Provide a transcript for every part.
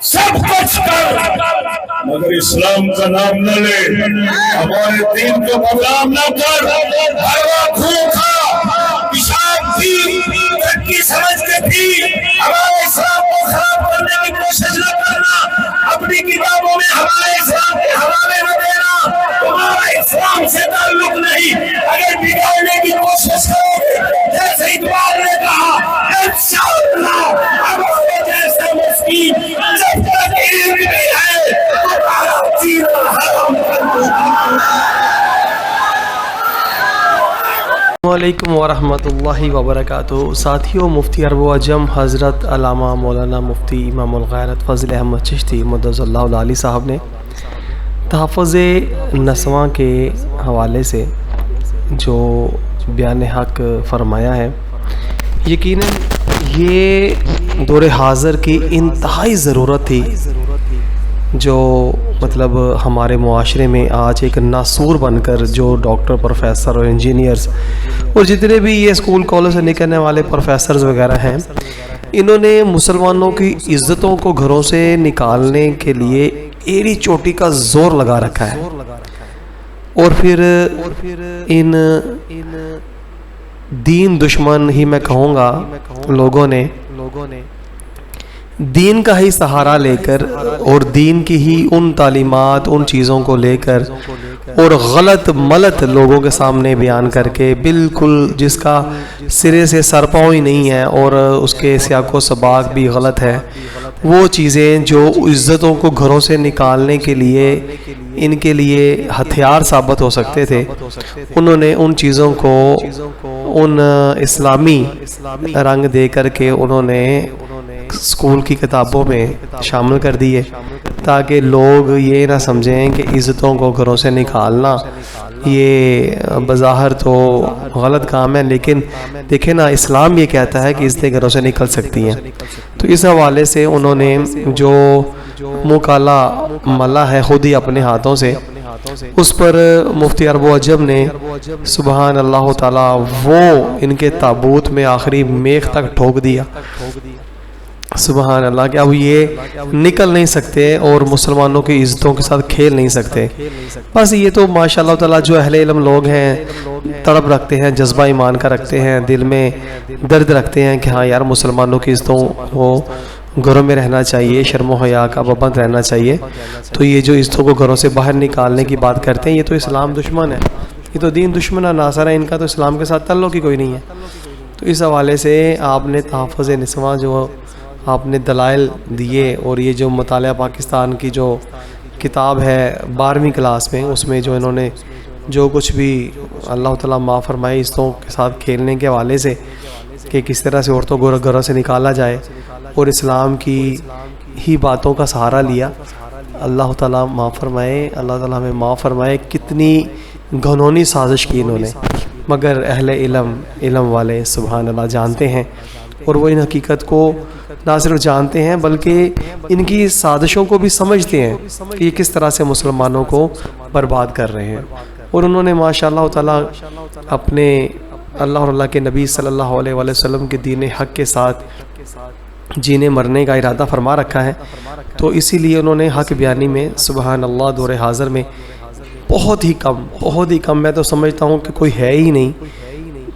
سب کچھ کر مگر اسلام کا نام نہ لے، ہمارے دین کو بدنام نہ کر، ہر وقت بھوکا پیشاب پی ترقی سمجھ کے پی، ہمارے اسلام کو خراب کرنے کی کوشش نہ کرنا، اپنی کتابوں میں ہمارے اسلام کے حوالے نہ دینا، تمہارا اسلام سے تعلق نہیں، اگر بگاڑنے کی کوشش کرو گے جیسے اقبال نے کہا انشاءاللہ ہمارے جیسے مسکین جب تک علم نہیں ہے تمہارا جینا حرام کر دوں گا۔ السلام علیکم ورحمۃ اللہ وبرکاتہ۔ ساتھیوں، مفتی عرب و عجم حضرت علامہ مولانا مفتی امام الغیرت فضل احمد چشتی مدظ اللہ العالی صاحب نے تحفظ نسواں کے حوالے سے جو بیان حق فرمایا ہے، یقیناً یہ دور حاضر کی انتہائی ضرورت تھی، جو مطلب ہمارے معاشرے میں آج ایک ناسور بن کر جو ڈاکٹر، پروفیسر اور انجینئرز اور جتنے بھی یہ اسکول کالج سے نکلنے والے پروفیسرز وغیرہ ہیں، انہوں نے مسلمانوں کی عزتوں کو گھروں سے نکالنے کے لیے ایڑی چوٹی کا زور لگا رکھا ہے، اور پھر ان دین دشمن ہی میں کہوں گا لوگوں نے دین کا ہی سہارا لے کر اور دین کی ہی ان تعلیمات، ان چیزوں کو لے کر اور غلط ملت لوگوں کے سامنے بیان کر کے، بالکل جس کا سرے سے سر پاؤں ہی نہیں ہے اور اس کے سیاق و سباق بھی غلط ہے، وہ چیزیں جو عزتوں کو گھروں سے نکالنے کے لیے ان کے لیے ہتھیار ثابت ہو سکتے تھے، انہوں نے ان چیزوں کو ان اسلامی رنگ دے کر کے انہوں نے اسکول کی کتابوں میں شامل کر دیے، تاکہ لوگ یہ نہ سمجھیں کہ عزتوں کو گھروں سے نکالنا یہ بظاہر تو غلط کام ہے، لیکن دیکھیں نا، اسلام یہ کہتا ہے کہ عزتیں گھروں سے نکل سکتی ہیں۔ تو اس حوالے سے انہوں نے جو منہ کالا ملا ہے خود ہی اپنے ہاتھوں سے، اس پر مفتی عرب و عجم نے سبحان اللہ تعالی وہ ان کے تابوت میں آخری میخ تک ٹھوک دیا، سبحان اللہ، کہ اب یہ نکل نہیں سکتے اور مسلمانوں کی عزتوں کے ساتھ کھیل نہیں سکتے۔ بس یہ تو ماشاء اللہ تعالیٰ جو اہل علم لوگ ہیں، تڑپ رکھتے ہیں، جذبہ ایمان کا رکھتے ہیں، دل میں درد رکھتے ہیں کہ ہاں یار مسلمانوں کی عزتوں کو گھروں میں رہنا چاہیے، شرم و حیا کا پابند رہنا چاہیے، تو یہ جو عزتوں کو گھروں سے باہر نکالنے کی بات کرتے ہیں، یہ تو اسلام دشمن ہے، یہ تو دین دشمن ہے، ناصر ہے، ان کا تو اسلام کے ساتھ تعلق ہی کوئی نہیں ہے۔ تو اس حوالے سے آپ نے تحفظ نسواں جو آپ نے دلائل دیے، اور یہ جو مطالعہ پاکستان کی جو کتاب ہے 12ویں کلاس میں، اس میں جو انہوں نے جو کچھ بھی اللہ تعالیٰ معاف فرمائے عزتوں کے ساتھ کھیلنے کے حوالے سے کہ کس طرح سے عورتوں کو گھروں سے نکالا جائے اور اسلام کی ہی باتوں کا سہارا لیا، اللہ تعالیٰ معاف فرمائے، اللہ تعالیٰ ہمیں معاف فرمائے۔ کتنی گھنونی سازش کی انہوں نے، مگر اہل علم والے سبحان اللہ جانتے ہیں، اور وہ ان حقیقت کو نہ صرف جانتے ہیں بلکہ ان کی سازشوں کو بھی سمجھتے ہیں کہ یہ کس طرح سے مسلمانوں کو برباد کر رہے ہیں، اور انہوں نے ماشاء اللہ تعالیٰ اپنے اللہ اور اللہ کے نبی صلی اللہ علیہ وآلہ وسلم کے دین حق کے ساتھ جینے مرنے کا ارادہ فرما رکھا ہے، تو اسی لیے انہوں نے حق بیانی میں سبحان اللہ دور حاضر میں بہت ہی کم، میں تو سمجھتا ہوں کہ کوئی ہے ہی نہیں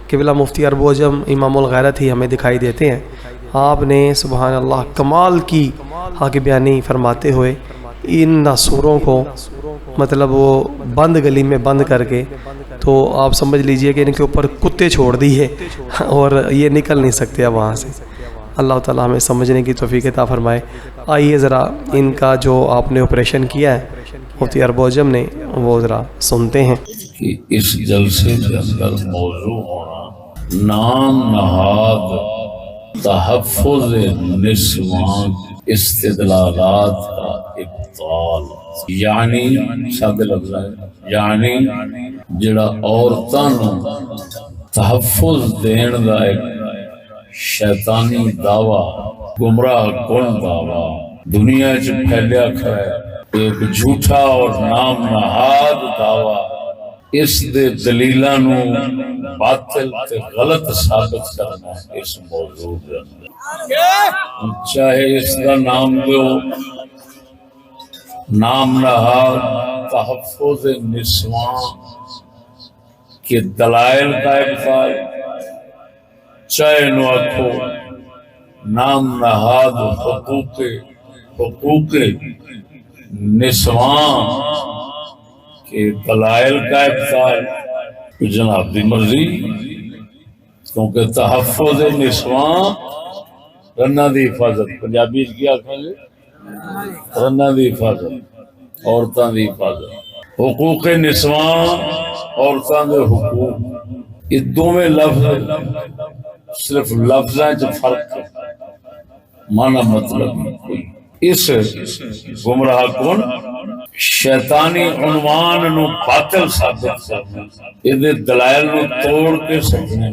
کہ بلا مفتی عرب و عجم امام الغیرت ہی ہمیں دکھائی دیتے ہیں۔ آپ نے سبحان اللہ کمال کی حق بیانی فرماتے ہوئے ان ناسوروں کو مطلب وہ بند گلی میں بند کر کے، تو آپ سمجھ لیجئے کہ ان کے اوپر کتے چھوڑ دیے اور یہ نکل نہیں سکتے اب وہاں سے۔ اللہ تعالیٰ ہمیں سمجھنے کی توفیق عطا فرمائے۔ آئیے ذرا ان کا جو آپ نے آپریشن کیا ہے مفتی عرب و عجم نے، وہ ذرا سنتے ہیں۔ کہ اس جلسے کے اندر موضوع ہونا نام نہاد تحفظ نسواں استدلالات کا ابطال، یعنی سادہ لفظ ہے، یعنی جڑا عورتاں نوں تحفظ دین دا ایک شیطانی دعویٰ، گمراہ کن دعویٰ دنیا چ پھیلیا کھڑا ہے، ایک جھوٹا اور نام نہاد دعویٰ اس دے دلیلاں نو باطل تے غلط ثابت کرنا ہے اس موضوع دے اندر۔ چاہے اس کا نام دو نام نہاد تحفظ نسواں کے دلائل کا ابطال، چاہے نو آکھو نام نہاد حقوق نسواں کے دلائل کا ابطال، جناب دی مرضی، کیونکہ تحفظ نسواں رنا دی حفاظت، پنجابی کیا آکھیں گے رنا دی حفاظت، عورتاں دی حفاظت، حقوق نسواں عورتاں دے حقوق، یہ دونوں لفظ صرف لفظاں چ فرق ہے، مانا مطلب کوئی۔ اس گمراہ کن شیطانی عنوان نو باطل ثابت کرنا، یہ دلائل نو توڑ کے سکنے،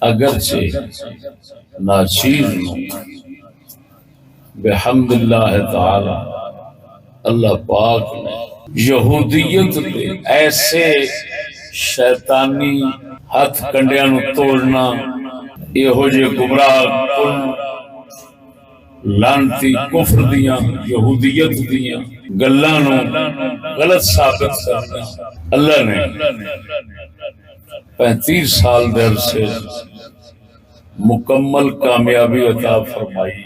اگرچہ ناچیز نو بحمد اللہ تعالی اللہ پاک نے یہودیت کے ایسے شیطانی ہاتھ کنڈیاں نو توڑنا، یہو جے گمراہ کن لانتی کفر دیاں یہودیت دیاں گلاں نو غلط ثابت کرنا، اللہ نے 35 سال دے عرصے مکمل کامیابی عطا فرمائی۔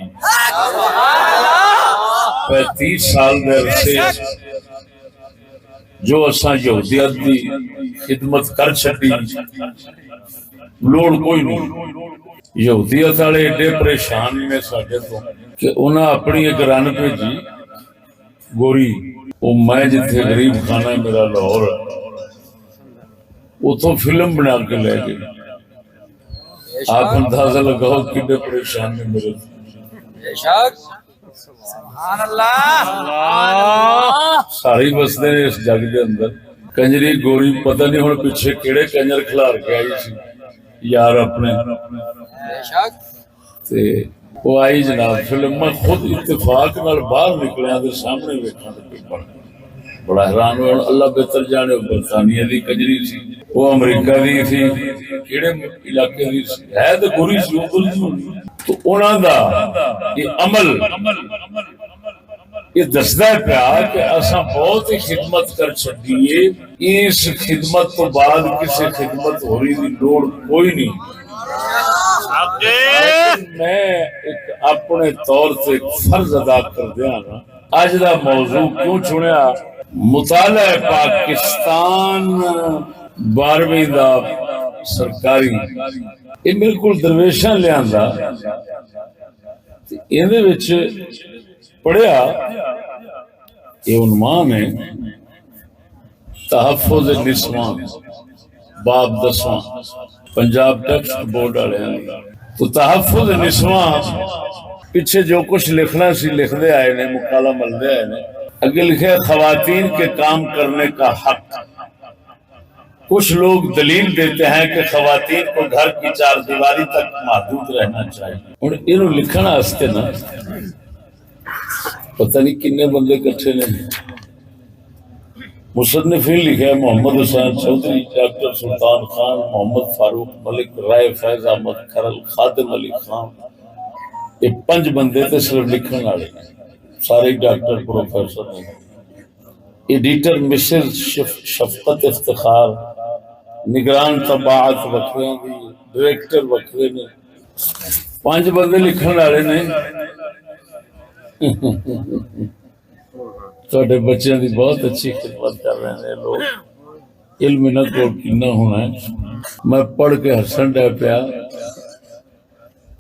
35 سال دے عرصے جو اساں یہودیت دی خدمت کر چھڈی، لوڑ کوئی نہیں۔ یہودیت والے ایڈے پریشان نے ساڈے تو کہ انہاں اپنی ایک رن بھیجی گوری، وہ میں جتھے غریب خانہ میرا لاہور، اتوں فلم بنا کے لے گئے۔ آپ اندازہ لگاؤ کتنے پریشان نے میرے، ساری بستے نے اس جگ کے اندر۔ کنجری گوری پتہ نہیں ہوں پیچھے کیڑے کنجر کھلار کے آئی سی یار اپنے، وہ آئی جناب فلم، میں خود اتفاق نال باہر نکلیا تو سامنے ویکھا بڑا حیران ہوا۔ اللہ بہتر جانے، برطانیہ دی کنجری سی، وہ امریکہ دی سی، کیڑے علاقے دی سی، ہے تو گوری سی، وہ گل سی۔ تو انہاں دا یہ عمل یہ دسدا پیا کہ اساں بہت ہی خدمت کر چھڈیے، اس خدمت تو بعد کسی خدمت ہو رہی دی لوڑ کوئی نہیں۔ میں ایک اپنے طور سے ایک فرض ادا کر دیا نا، اج دا موضوع کیوں چنیا؟ مطالعہ پاکستان 12ویں دا سرکاری، یہ میرے کو درویشاں لیاندا، ایندے وچ پڑھیا یہ عنوان ہے تحفظ نسواں، باب 10، پنجاب ٹیکسٹ بورڈ والے ہیں۔ تو تحفظ نسواں پیچھے جو کچھ لکھنا سی لکھ دے آئے نے، مقالہ مل دے آئے نے، اگے لکھے خواتین کے کام کرنے کا حق۔ کچھ لوگ دلیل دیتے ہیں کہ خواتین کو گھر کی 4 دیواری تک محدود رہنا چاہیے۔ اور انہوں لکھنا ہستے نا پتہ نہیں کنے بندے کٹھے نے، مصنفین لکھے ہیں محمد حسین چودھری، ڈاکٹر سلطان خان، محمد فاروق ملک، رائے فیض احمد کھرل، خادم علی خان، یہ 5 بندے تے صرف لکھن والے، سارے ڈاکٹر پروفیسر ہیں۔ ایڈیٹر مسز شفقت افتخار، نگران طباعت وکھرے ہیں، ڈائریکٹر وکھرے نے، 5 بندے لکھن والے نے۔ تھوڑے بچوں کی بہت اچھی خدمت کر رہے ہیں لوگ، علم انہاں کول کنا ہونا ہے۔ میں پڑھ کے ہسن ڈے پیا،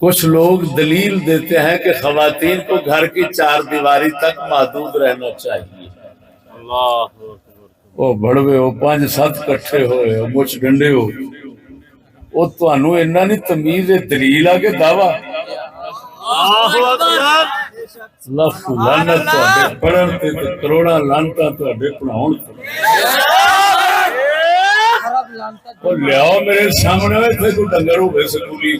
کچھ لوگ دلیل دیتے ہیں کہ خواتین کو گھر کی 4 دیواری تک محدود رہنا چاہیے۔ وہ بڑوے ہو 5-7 کٹھے ہوئے ہو مچ ڈنڈے ہو، وہ تانوں اتنا نہیں تمیز ہے، دلیل آ کے دعویٰ لکھ لعنت تہاڈے پڑھن تے کروڑاں لعنتاں تہاڈے پڑھاؤن تے۔ او لیاؤ میرے سامنے ایتھے کوئی ڈنگر ہوے سکولی،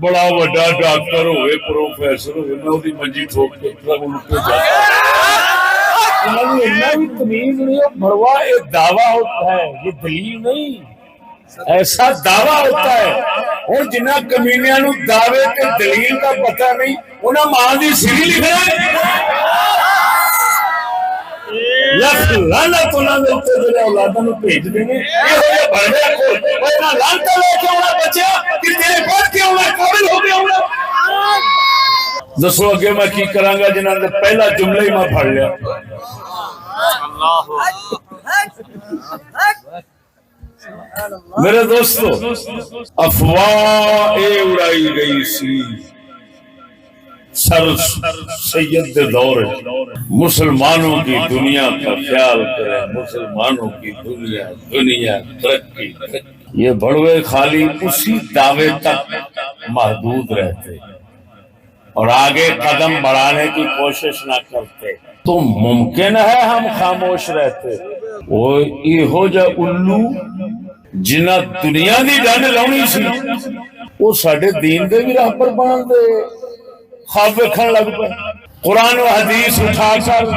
بڑا وڈا ڈاکٹر ہوئے، پروفیسر ہوئے، میں اودی منجی ٹھوک کے ٹرک اٹھ کے جاتا بھی تمیز نہیں ہے بڑوا یہ دعویٰ ہوتا ہے یہ دلیل نہیں ایسا دعویٰ ہوتا ہے اور جنہ کمینیاں نو دعوے تے دلیل کا پتہ نہیں انہاں ماں دی سری لکھنا ہے لکھ لعنت انہاں دے اوپر جڑے اولاداں نو بھیج دے نے یہ ہوے بڑے کو اوے نہ لعنت لے کے انہاں بچیا کہ تیرے پڑھ کے انہاں قابل ہو گیا انہاں دسو اگے میں کی کراں گا جنہاں نے پہلا جملہ ہی میں پڑھ لیا میرے دوستو افواہ اڑائی گئی سی سر سید دور مسلمانوں کی دنیا کا خیال کرے مسلمانوں کی دنیا ترقی یہ بڑوے خالی اسی دعوے تک محدود رہتے اور آگے قدم بڑھانے کی کوشش نہ کرتے تو ممکن ہے ہم خاموش رہتے وہ یہ جا الو جنہ دنیا دی ڈنڈ لاؤنی سی وہ ساڈے دین دے بھی راہ پر بان دے خواب ویکھن لگ پے قرآن و حدیث اٹھا کر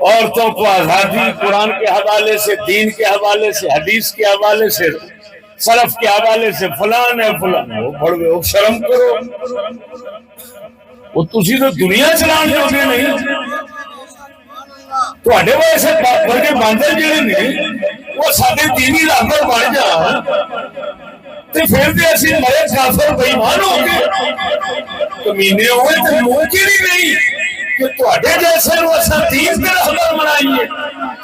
عورتوں کو آزادی قرآن کے حوالے سے دین کے حوالے سے حدیث کے حوالے سے سلف کے حوالے سے فلان ہے فلان وہ بڑھوے ہو شرم کرو وہ تسی تو دنیا چلان جوگے نہیں تواڈے ویسے ورگے باندر جڑے نے وہ ساڈے دینی راہ پر بن جان تے پھر تے اسی مرے کافر بے ایمان ہو گئے کمینے ہوئے تے ممکن ہی نہیں کہ تواڈے جیسے نو اساں دین دے راہ پر بنائیے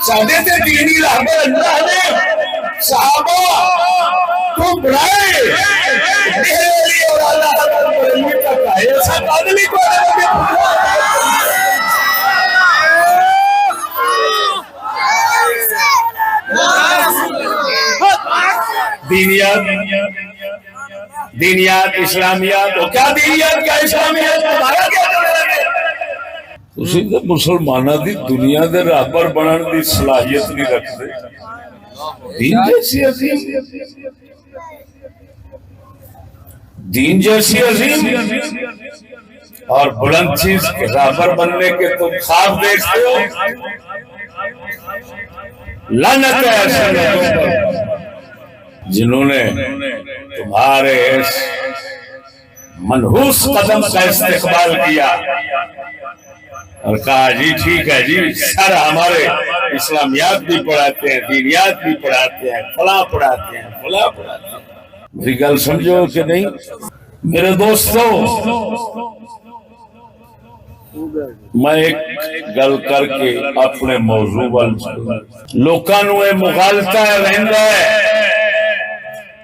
ساڈے تے دینی راہ پر اللہ نے صحابہ تو بڑھائے میرے اور اللہ پر یہ تک ہے ایسا قابل ہی کو دینیات اسلامیات وہ کیا دینیات کیا اسلامیات تمہارا کیا اسی تو مسلمانہ دی دنیا دے راہبر بنان دی صلاحیت نہیں رکھتے دین جیسی عظیم اور بلند چیز کے راہبر بننے کے تم خواب دیکھتے ہو لعنت ہے ایسے لوگوں پر جنہوں نے تمہارے اس منحوس قدم کا استقبال کیا اور کہا جی ٹھیک ہے جی سر ہمارے اسلامیات بھی پڑھاتے ہیں دینیات بھی پڑھاتے ہیں فلاں پڑھاتے ہیں فلاں پڑھاتے ہیں میری گل سمجھو کہ نہیں میرے دوستو میں ایک گل کر کے اپنے موضوع لوکاں نو اے مغالطہ رہندا ہے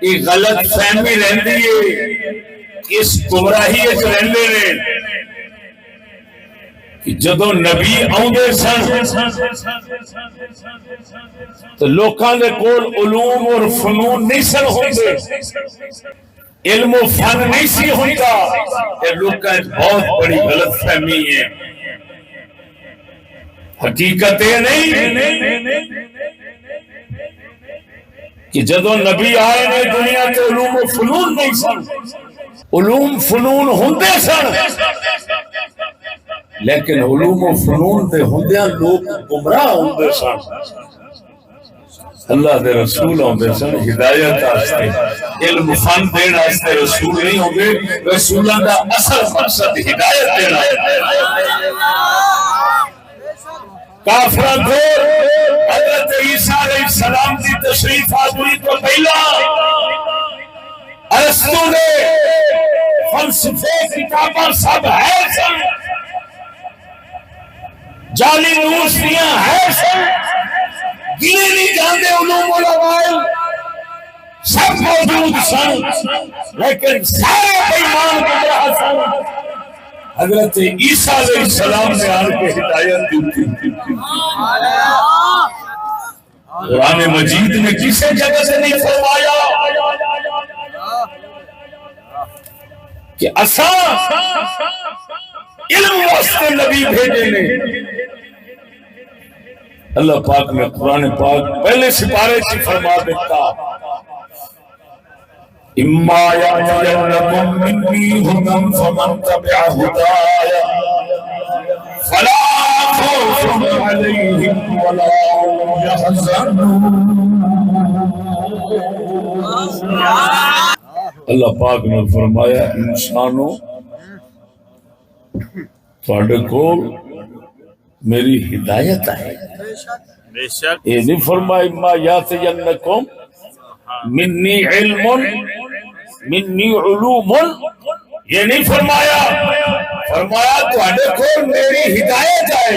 یہ غلط فہمی رہندی ہے اس گمراہی وچ رہندے نے کہ جدوں نبی آوندے سن تو لوکاں دے کول علوم اور فنون نہیں سن ہوندے علم و فن نہیں سی ہوتا یہ لوکاں بہت بڑی غلط فہمی ہے حقیقت یہ نہیں کہ جدوں نبی آئے نے دنیا کے علوم و فنون نہیں سن علوم فنون ہوندے سن لیکن علوم و فنون دے ہوندیاں لوگ گمراہ ہوندے سن اللہ دے رسول ہوندے سن ہدایت واسطے علم فن دین واسطے رسول نہیں ہوندے رسولاں دا اصل مقصد ہدایت دینا کافراں کو حضرت عیسیٰ علیہ السلام کی تشریف آوری تو پہلا ارسطو نے فلسفے کتاباں سب ہے سن جعلی نوسیاں ہے سن گنے نہیں جاندے علوم العوائل سب موجود سن لیکن سارے ایمان گمراہ سن حضرت عیسیٰ علیہ السلام نے آن کے ہدایت دی قرآن مجید میں کسی جگہ سے نہیں فرمایا کہ اساں علم واسطے نبی بھیجے نے اللہ پاک نے قرآن پاک پہلے سپارے سے فرما دیتا اما یأتینکم منی ھدی فمن تبع ھدایا فلا خوف خوف عليهم ولا هم يحزنون. اللہ پاک نے فرمایا انسانوں تھوڑے کو میری ہدایت ہے. یہ نہیں فرمایا ما یاتینکم منی علم منی علوم، یہ نہیں فرمایا. فرمایا تھوڑے کو میری ہدایت ہے.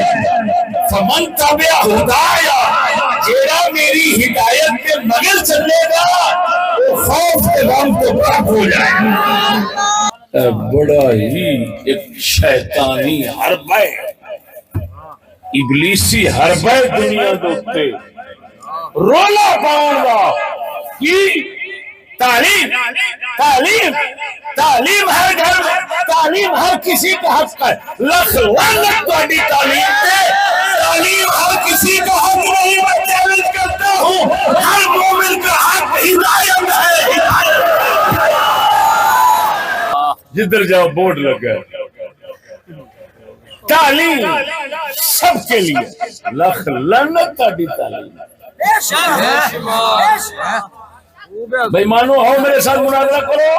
فمن تبع ہدایا، جیڑا میری ہدایت کے مگر چلے گا وہ خوف کے غم تو پاک ہو جائے گا. بڑا ہی ایک شیطانی حرب ہے، ابلیسی حرب ہے دنیا دوتے. رولا پاؤں گا کہ تعلیم تعلیم تعلیم ہر گھر میں، تعلیم ہر کسی کا حق ہے. لکھ لعنت تہاڈی تعلیم تے. تعلیم ہر کسی کا حق نہیں. میں چیلنج کرتا ہوں، ہر مومن کا حق ہدایت ہے. جدھر جاؤ بورڈ لگا ہے تعلیم سب کے لیے. لکھ لعنت تہاڈی تعلیم. بھائی مانو ہو میرے ساتھ مناظرہ کرو.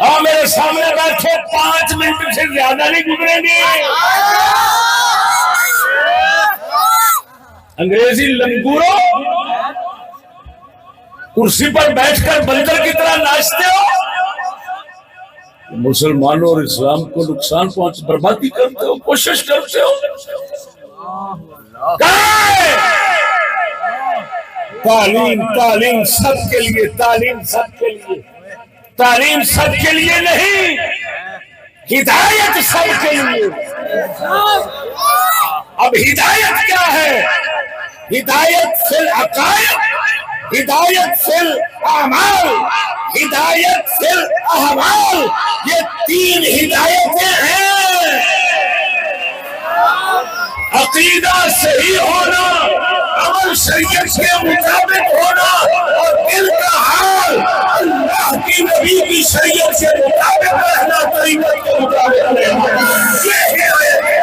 ہاں میرے سامنے بیٹھے 5 منٹ سے زیادہ نہیں گزریں گے. انگریزی لنگورو کرسی پر بیٹھ کر بندر کی طرح ناچتے ہو. مسلمانوں اور اسلام کو نقصان پہنچ بربادی کرتے ہو، کوشش کرتے ہو. تعلیم تعلیم سب کے لیے، تعلیم سب کے لیے. تعلیم سب کے لیے نہیں، ہدایت سب کے لیے. اب ہدایت کیا ہے؟ ہدایت فی العقائد، ہدایت فی الاعمال، ہدایت فی الاحوال. یہ 3 ہدایتیں ہیں. عقیدہ صحیح ہونا، عمل شریعت کے مطابق ہونا، اور دل کا حال اللہ کی نبی کی شریعت کے مطابق رہنا، طریقت کے مطابق رہنا. یہ ہدایت ہے.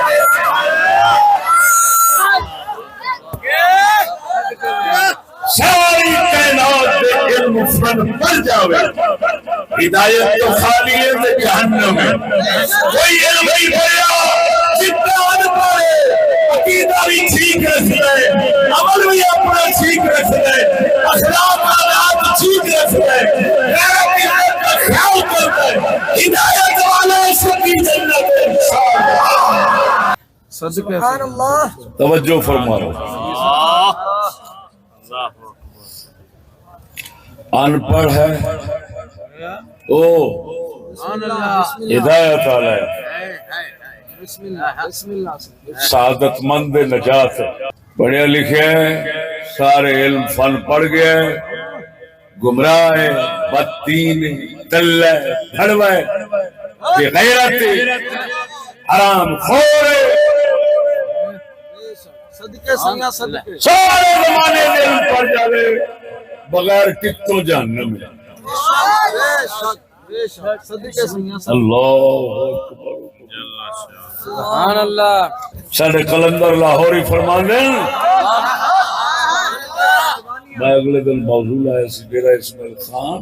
ساری کائنات میں علم فن پل جاوے. ہدایت تو خالی ہے تو جہنم ہے. کوئی علم نہیں پڑھا، جتنا ان پڑھے عقیدہ بھی ٹھیک رکھ لے، عمل بھی اپنا ٹھیک رکھ لے، اخلاق عادات ٹھیک رکھ لے، غیرت عزت کا خیال کر لے، ہدایت والا سبھی جنت ہے انشاءاللہ. سبحان اللہ. توجہ فرماؤ. ان پڑھ ہے او ہدایت والا ہے، سعادت مند نجات ہے. پڑھے لکھے سارے علم فن پڑھ گئے، گمراہ ہے، بددین دل ہے، بھڑوا ہے، بے غیرت ہے، حرام خور ہے. سارے زمانے میں علم پڑھ جاوے بغیر ٹکٹوں جہنم میں. اللہ سبحان اللہ. سارے قلندر لاہوری فرماندے میں اگلے دن موضوع لایا سی میرا اسماعیل خان.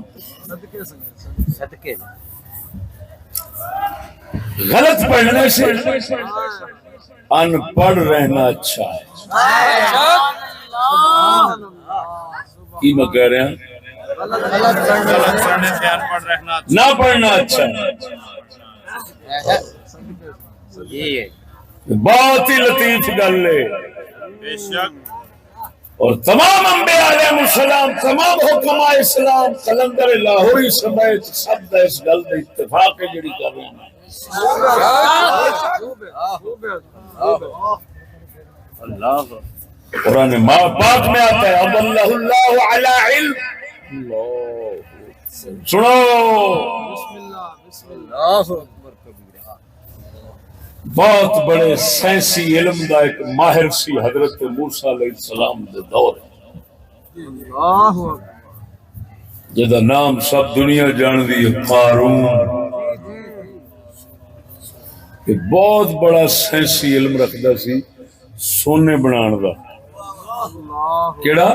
غلط پڑھنے سے ان پڑھ رہنا اچھا ہے. کی میں کہہ رہے ہیں نہ پڑھنا اچھا ہے. بہت ہی لطیف گل ہے. اور تمام انبیاء علیہ السلام، تمام حکماء اسلام، قلندر لاہوری سمیت سب اس گل دے اتفاق ہے جڑی کر رہے ہیں. قرآن پاک میں آتا ہے اضلہ اللہ علی علم. سنو بہت بڑے سائنسی علم دا ایک ماہر سی حضرت موسیٰ علیہ السلام دے دور جدا نام سب دنیا جان دی قارون. ایک بہت بڑا سائنسی علم رکھدا سی. سونے بنان دا کیڑا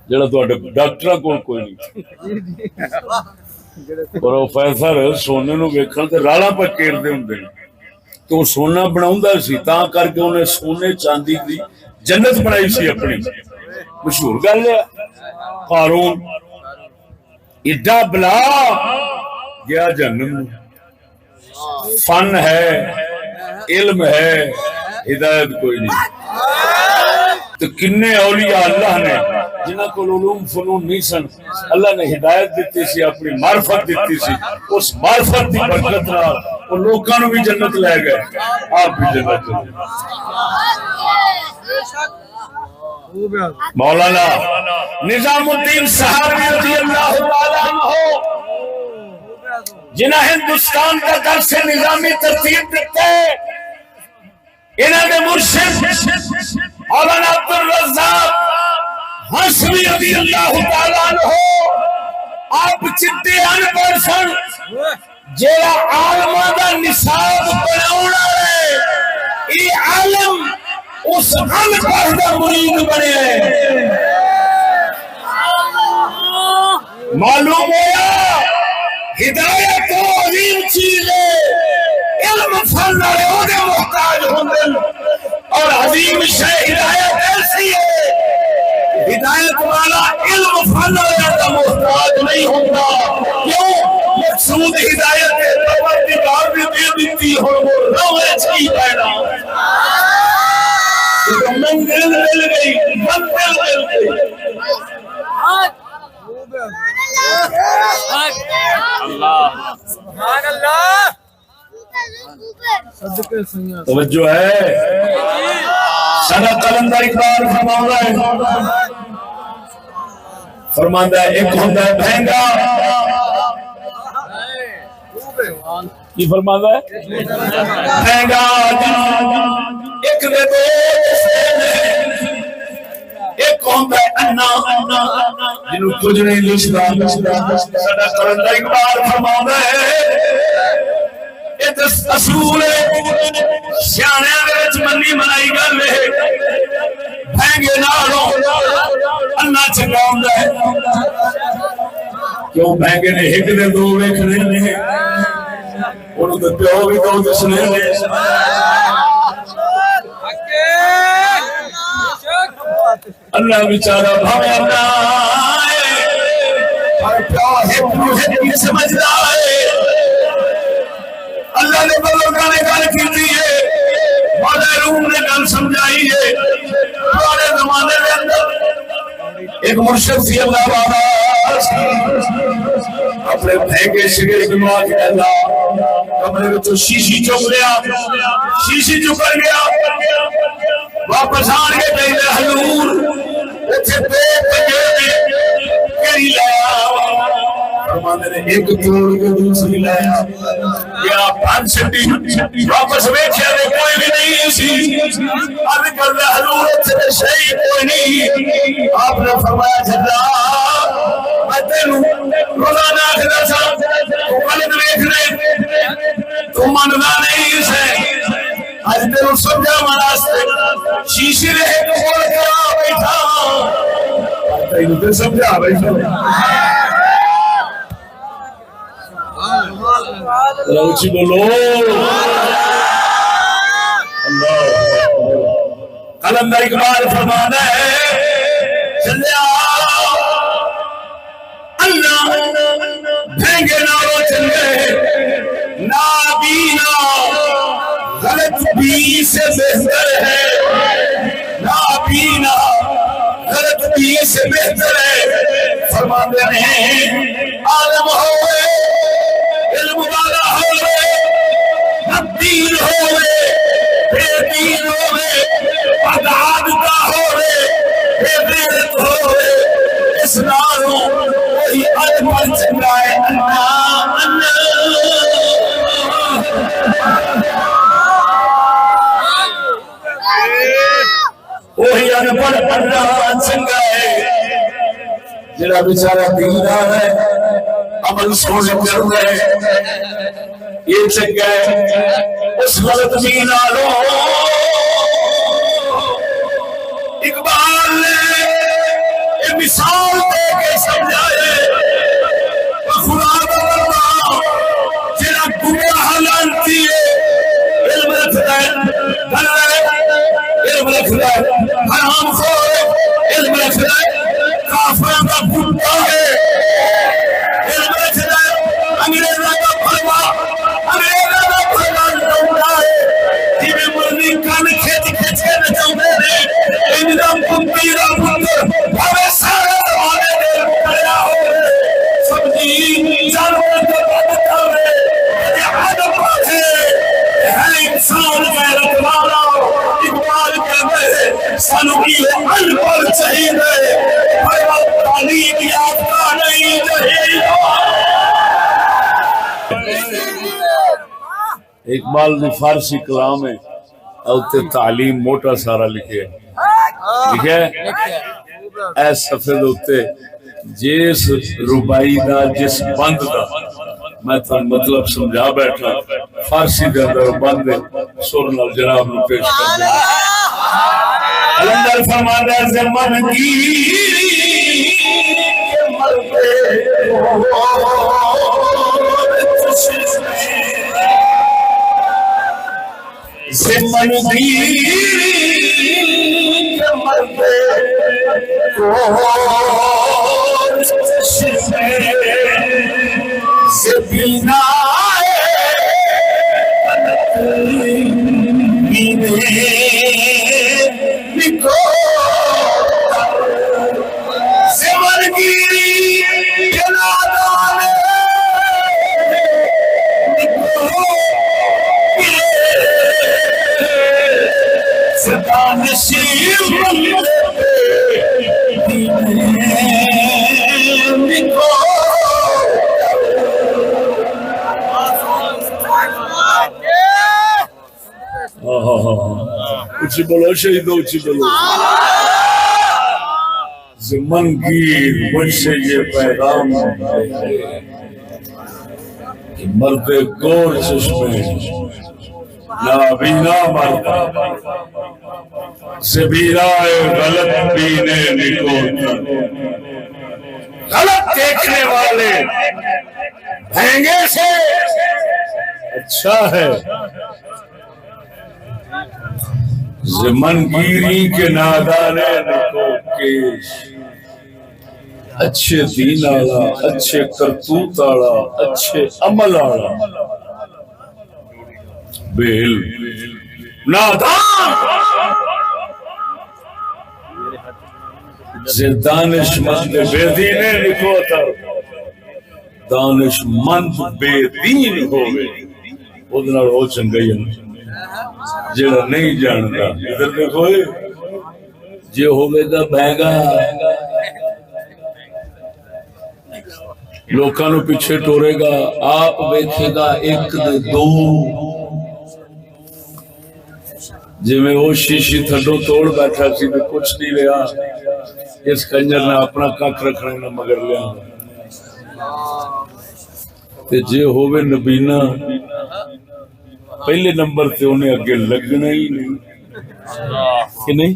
جڑا تواڈے ڈاکٹراں کول کوئی نہیں پروفیسر سونے نو ویکھن تے رالا پکیردے ہوندے تو سونا بناوندا سی تاں کر کے انہیں سونے چاندی دی جنت بنائی سی اپنی مشہور گل ہے قارون ایڈا بلا گیا جہنم فن ہے علم ہے ہدایت کوئی نہیں تو کنے اولیاء اللہ نے جنہاں کو علوم فنون نہیں سن اللہ نے ہدایت دیتی سی اپنی معرفت دیتی سی اس معرفت کی برکت نال وہ لوکاں نو بھی جنت لے گئے آپ بھی جنت لے گئے مولانا نظام الدین صحابی رضی اللہ تعالیٰ عنہ جنہاں ہندوستان کا درس نظامی ترتیب دیتے انہاں نے مرشد مولانا عبدالرزاق حسنی رضی اللہ تعالیٰ عنہ آپ چٹے ان پرسن جیڑا عالمہ دا نصاب بناونا ہے ای عالم اس ان پڑھ دا مرید بنے ہیں معلوم ہوا ہدایت و عظیم چیز ہے علم فن والے ہونے محتاج ہوندے اور عظیم شے ہدایت ایسی ہے ہدایت والا علم فن والے کا محتاج نہیں ہوتا کیوں مقصود ہدایت ہے پروردگار نے دے دیتی ہو وہ روے چھی پیدا منزل مل گئی منزل مل گئی اللہ سبحان اللہ توجہ ہے سنا قلندر اقبال فرماتا ہے ایک ہوتا ہے بہنگا کی فرماتا ہے بہنگا ایک دے دو ایک ہوتا ہے انا جنہوں کچھ نہیں لشتا سنا قلندر اقبال فرماتا ہے اصول سیانے وچ منی منائی گل ہے بھینگے نالوں انا چنگا ہوندا ہے کیوں بھینگے نے ایک دے دو ویکھنے نے انہوں تے پیو بھی دو دسنے نے اللہ بیچارہ بھاوے اپنا پر پیو ہے سمجھدا ہے اللہ نے بزرگاں نے گل کیتی ہے مولا روم نے گل سمجھائی ہے پرانے زمانے کے اندر ایک مرشد سی اللہ والا اپنے بھینگے شگے دماغ کے اللہ کمرے میں تو شیشی چک لیا شیشی چکر گیا واپس آن کے کہتے حضور اتھے پیٹ گئے کری لایا فرمانے نے ایک توڑ کے دوسری لایا یا پانچ چھٹی واپس بیٹھے دے کوئی بھی نہیں اسی عرض کر رہا حضور اتنے شہی کوئی نہیں آپ نے فرمایا جھلا میں تینوں روزانہ آخر سا تو غلط دیکھنے تو مننا نہیں اسے آج تینوں سمجھا مناستے شیشی رہے تو بول کرا بیٹھا تینوں تے سمجھا بیٹھا روچی بولو اللہ قلندر اقبال فرمانا ہے چلیا اللہ بھینگے نارو چلے نابینا غلط بھی سے بہتر ہے نابینا غلط بھی سے بہتر ہے فرماتے ہیں عالم ہوئے علم والا ہوئے دین ہوئے بے دین ہوئے عدالتہ ہوئے بے غیرت ہوئے اسلام وہی علم چنگائے وہی انپڑھ پڑھنا چنگائے جڑا بیچارہ دیندار ہے عمل سونے کر رہے یہ چنگا ہے اس غلط بھی نالو اقبال نے یہ مثال دے کے سمجھائے خدا کا بندہ جڑا گمراہ لانتی ہے علم رکھتا ہے علم رکھتا ہے حرام خور ہے علم رکھتا ہے کافروں کا گھٹا ہے علم رکھتا ہے انگریزوں کا پروا انگریزوں کا پروا لوٹا ہے جی مرضی کان کھچ کھچ کے نچاؤندے نے انجام کنتی دا پتر بھاوے سارے زمانے دے کھڑا ہوئے سمجھی جانور کا بدتا ہے ادب ہے انسان غیرت والا اقبال کہتے ہیں سانو یہ ان پڑھ چاہیے پر تعلیم یافتہ نہیں چاہیے. اقبال دی فارسی کلام ہے اور تعلیم موٹا سارا لکھے اے صفحے دے جس ربائی دا جس بند دا میں تو مطلب سمجھا بیٹھا فارسی دے اندر بند سر نال جناب نو پیش کر دیا. قلندر فرماتا ہے زمن گیری کے مرتے زمن گیری کے مرتے زبینا زمن گیری کے نادان زدان شیر اچھی بولو شہیدو اچھی بولو. زمن گیر مجھ سے یہ پیغام ہے کہ مرد گور چشمے نابینا مرد زبیرائے غلط بینے نکوتا غلط دیکھنے والے بھینگے سے اچھا ہے. زمن گیری کے نادانے نکو کیش اچھے دین آلا اچھے کرتوت آلا اچھے عمل آلا بیل نادان دانش مند بے دینے نکو تر دانش مند بے دین ہوئے ادھنا رو چنگئی جڑا نہیں جانتا ادھر دیکھو جے ہوگے گا بہنگا لوکاں نو پیچھے ٹورے گا آپ دیکھے گا ایک دے دو جی میں وہ شیشی تھڈو توڑ بیٹھا سی تو کچھ نہیں لیا اس کنجر نے اپنا کک رکھنے نہ مگر لیا تے جے ہوگے نبینا پہلے نمبر تے انہیں اگے لگنا ہی نہیں کہ نہیں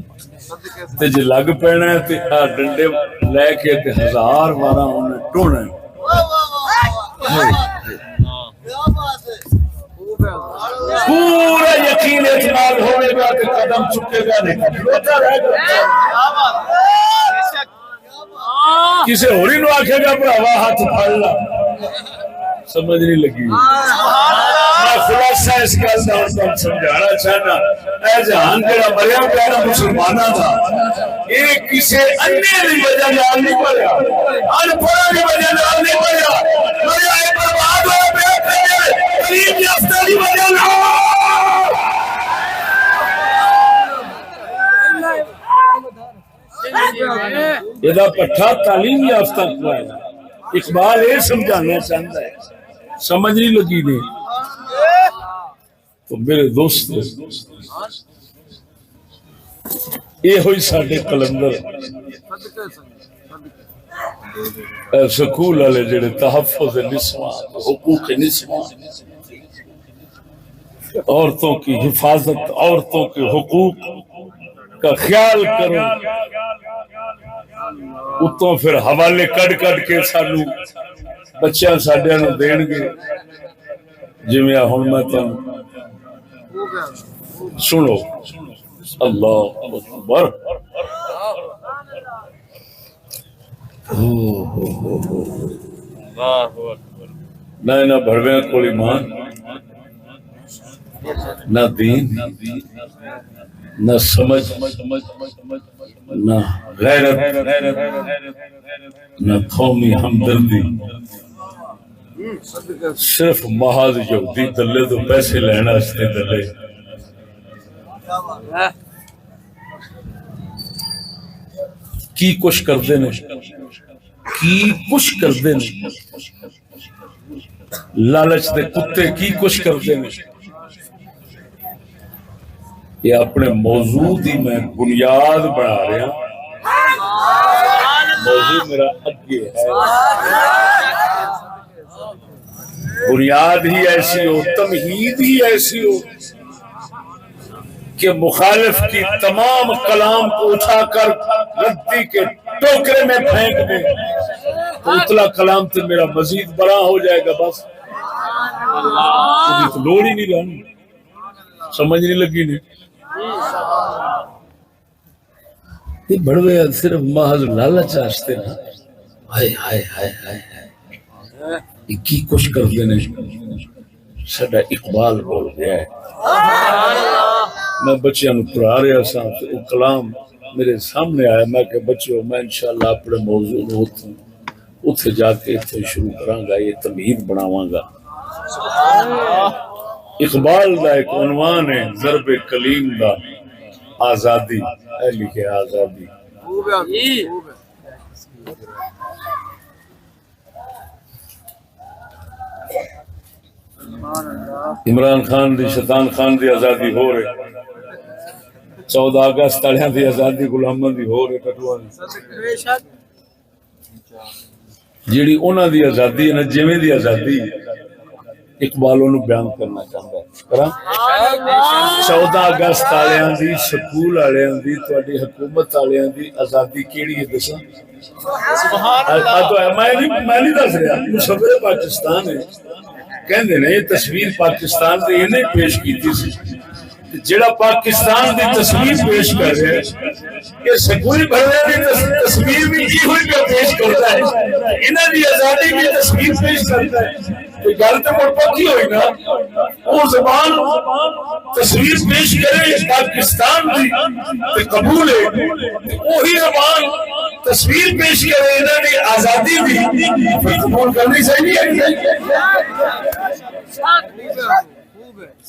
تے جے لگ پینا ہے تے ڈنڈے لے کے تے ہزار بارہ انہیں ٹونا ہے. پورا یقین اعتماد ہوئے گا کہ قدم چکے گا نہیں روتا رہے گا. کسے ہوری نو آکھے گا بڑھاوا ہاتھ پھڑنا سمجھ نہیں لگی. میں خلاصہ اس کا اندر سمجھانا چاہنا اے جہان تیرا مریا پیارا مسلمانہ تھا ایک کسے انیہ کی وجہ نال نہیں مریا انپڑھا کی وجہ نال نہیں مریا مریا ایک برباد ہوا پیا کرے قریب یافتہ کی وجہ نال. یہ پٹھا تعلیم یافتہ ہوا ہے. اقبال یہ سمجھانا چاہتا ہے سمجھ نہیں لگی نہیں تو میرے دوست یہ ہوئی ساڑھے قلندر سکول والے جڑے تحفظ نسوان حقوق نسوان عورتوں کی حفاظت عورتوں کے حقوق کا خیال کرو، اتوں پھر حوالے کڈ کے سانو بچیاں ساڈیاں نوں دین گے، جویں ہن میں تم سنو اللہ اکبر۔ نہ بڑویں کول ایمان، نہ دین، نہ سمجھ، نہ غیرت، نہ قومی ہمدردی، صرف محض یہودی دلے تو پیسے لینا استے دلے۔ کی کچھ کردے نے، کی کچھ کردے نے، لالچ دے کتے کی کچھ کردے نے۔ یہ اپنے موضوع دی میں بنیاد بنا رہا ہوں، موضوع میرا اگے ہے، بنیاد ہی ایسی ہو، تمہید ہی ایسی ہو کہ مخالف کی تمام کلام کو اٹھا کر ردی کے ٹوکرے میں پھینک دے تو اتلا کلام تو میرا مزید بڑا ہو جائے گا۔ بس تو لوڑ ہی نہیں رہنی، سمجھ نہیں لگی نہیں۔ یہ بڑوے صرف محض لالچ آستے نا، ہائے ہائے ہائے ہائے یہ کی کچھ کر دینے۔ ساڈا اقبال بول گیا ہے، میں بچیاں نو پڑھا رہا سا تو وہ کلام میرے سامنے آیا، میں کہ بچوں میں انشاءاللہ اپنے موضوع نو اتھے جا کے اتھے شروع کراں گا، یہ تمہید بناواں گا۔ اقبال دا ایک عنوان ہے ضرب کلیم دا آزادی، اے لکھے آزادی۔ عمران خان دی شیطان خان دی آزادی ہو رہے، 14 اگست تالیاں دی آزادی غلاماں دی ہو رہے، کٹوا دی جیڑی انہاں دی آزادی ہے نا، جویں دی آزادی اقبال انہوں بیان کرنا چاہتا ہے۔ 14 اگست آلیاں دی، سکول آلیاں دی، تواڈی حکومت آلیاں دی آزادی کیڑی ہے دساں؟ میں نہیں دس رہا، مصور پاکستان ہے، کہندے نے یہ تصویر پاکستان دی انہیں پیش کیتی سی، جڑا پاکستان دی تصویر پیش کر رہے ہیں یہ سکولی بھرنے دی تصویر بھی کی ہوئی کا پیش کرتا ہے، انہیں دی آزادی کی تصویر پیش کرتا ہے۔ تو گل تو مڑ پکی ہوئی نا، وہ زبان تصویر پیش کرے پاکستان دی تے قبول ہے، وہی زبان تصویر پیش کرے انہیں دی آزادی دی قبول کرنی صحیح ہے۔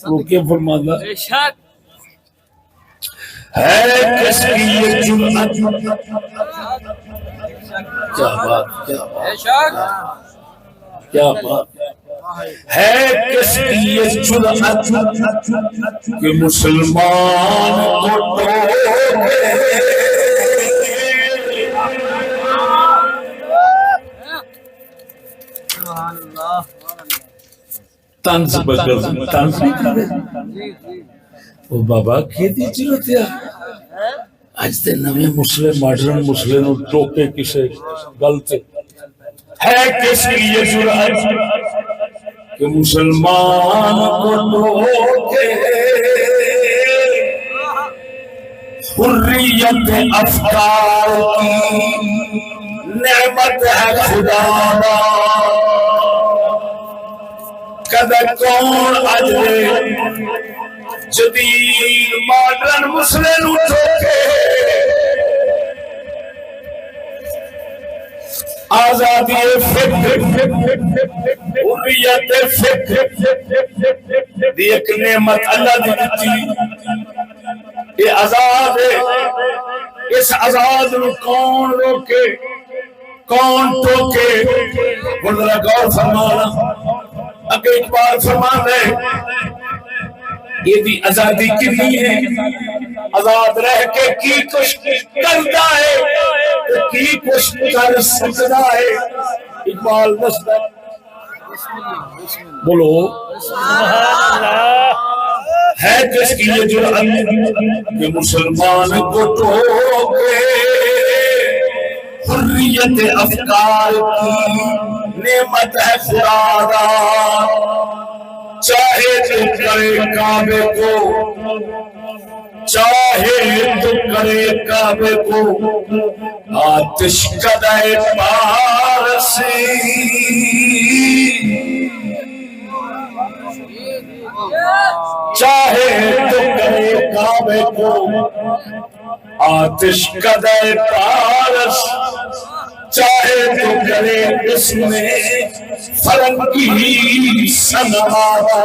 وہ کیا فرماتا ہے کس کی یہ جرأت، کیا بات کیا بات کیا بات ہے، کس کی یہ جرأت کہ مسلمان کو ٹوکے، طنز بکر طنز نہیں کرے وہ بابا کی دی ضرورت ہے اج تے نویں مسلم ماڈرن مسلم نو ٹوکے کسے غلط ہے، کس کی یہ جرأت کہ مسلمان کو ٹوکے، حریت افکار کی نعمت ہے خدا کدے کون اجے جدید ماڈرن مسلم ٹوکے، آزادی فکر حریت فکر دی ایک نعمت اللہ دی دیتی، یہ آزاد ہے، اس آزاد نو کون روکے کون ٹوکے۔ ذرا غور فرمانا، اگر اقبال فرمان ہے یہ بھی آزادی کتنی ہے، آزاد رہ کے کی کچھ کرتا ہے کی کچھ کر سکتا ہے۔ اقبال دستا بولو ہے کس کی یہ جرأت کہ مسلمان کو ٹوکے حریت افکار کی نعمت ہے خدا چاہے تو کرے کعبے کو چاہے تو کرے کعبے کو آتش کدے پارسی چاہے تو کرے کعبے کو آتش کدے پارس چاہے تو کرے اس میں فرنگی سنوارا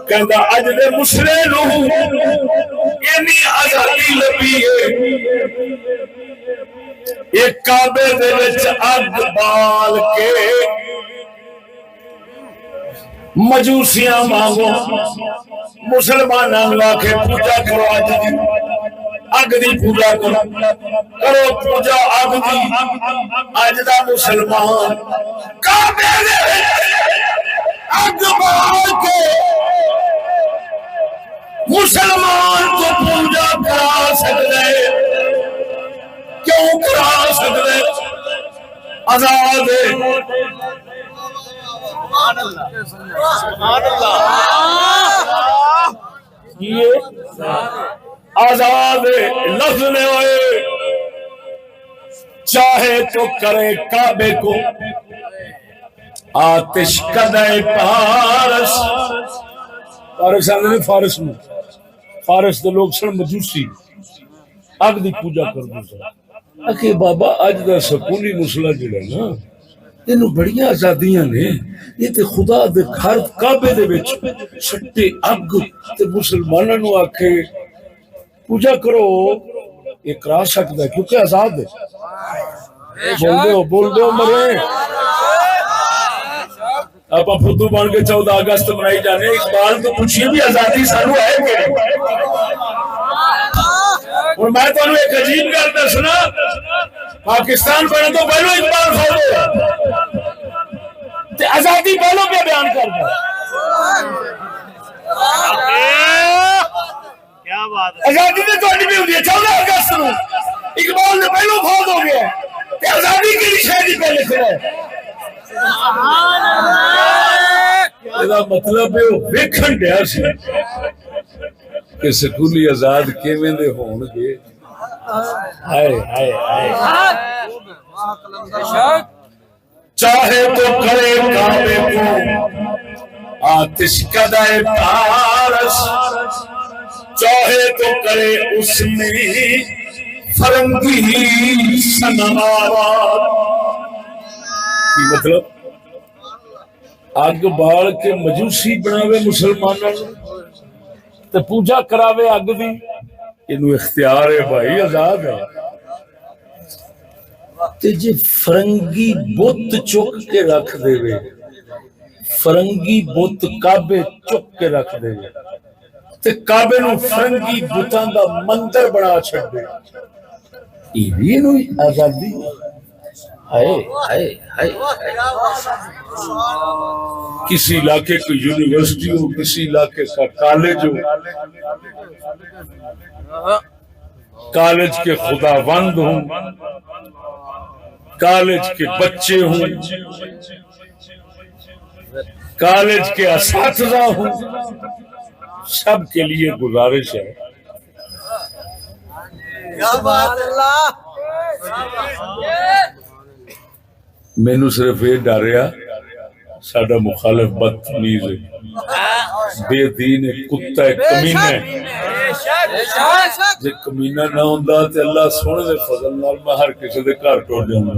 کہندا اج دے مشرے نو اینی آزادی لبی ہے ایک کعبے دے وچ اگ بال کے مجوسیاں مانگو مسلماناں نوں آکھے پوجا کرو اگ دی پوجا کرو پوجا اگ دی اج دا مسلمان کعبے دے اگ بال کے مسلمان کو پوجا کرا سکتے کیوں کرا سکتے آزاد یہ آزاد لفظ میں ہوئے چاہے تو کرے کعبے کو آتش کدے پارس فارس آنے فارس میں فارس دے لوگ سن مجوسی اگ دی پوجا کر دو اکھے بابا اج دا سکولی مسئلہ جڑا نا اینو بڑیاں آزادیاں نے یہ تے خدا دے گھر کعبے دے وچ سٹے اگ تے مسلماناں نوں آکھے پوجا کرو یہ کرا سکدا ہے کیونکہ آزاد ہے بول دو مرے آپ فتو بن کے 14 اگست منائی جانے اقبال تو پوچھئے بھی آزادی سانو ہے کہ اور میں تو انہوں ایک عجیب کرتا سنا پاکستان بنے تو پہلو اقبال فوضے تے آزادی پہلو پہ بیان کرتا آزادی نے تو بھی ہوئی ہے 14 اگست نو اقبال نے پہلو فوض ہو گیا تے آزادی کے لیے شہری پہلے کھڑا ہے مطلب ہے ویکھن دیا سی کہ سکولی آزاد کیویں دے ہون گے ہائے ہائے ہائے چاہے تو کرے کعبے کو آتش کدے پارس چاہے تو کرے اس میں فرنگی سنوار کی مطلب اگ بال کے مجوسی بناوے مسلمانوں تے پوجا کراوے اگ دی اینو اختیار ہے بھائی آزاد ہے تے جے فرنگی بت چک کے رکھ دے وے فرنگی بت کعبے چک کے رکھ دے وے تے کعبے نو فرنگی بتاں دا مندر بنا چھڑ دے یہ نو آزادی ہائے ہائے ہائے کسی علاقے کی یونیورسٹی ہو کسی علاقے کا کالج ہو کالج کے خداوند ہوں کالج کے بچے ہوں کالج کے اساتذہ ہوں سب کے لیے گزارش ہے مینو صرف یہ ڈریا ساڈا مخالف بدتمیز ہے بے دین ہے کتا ہے کمینہ ہے جے کمینہ نہ ہوندا تے اللہ سونے دے فضل نال میں ہر کسی دے گھر ٹوٹ جاندا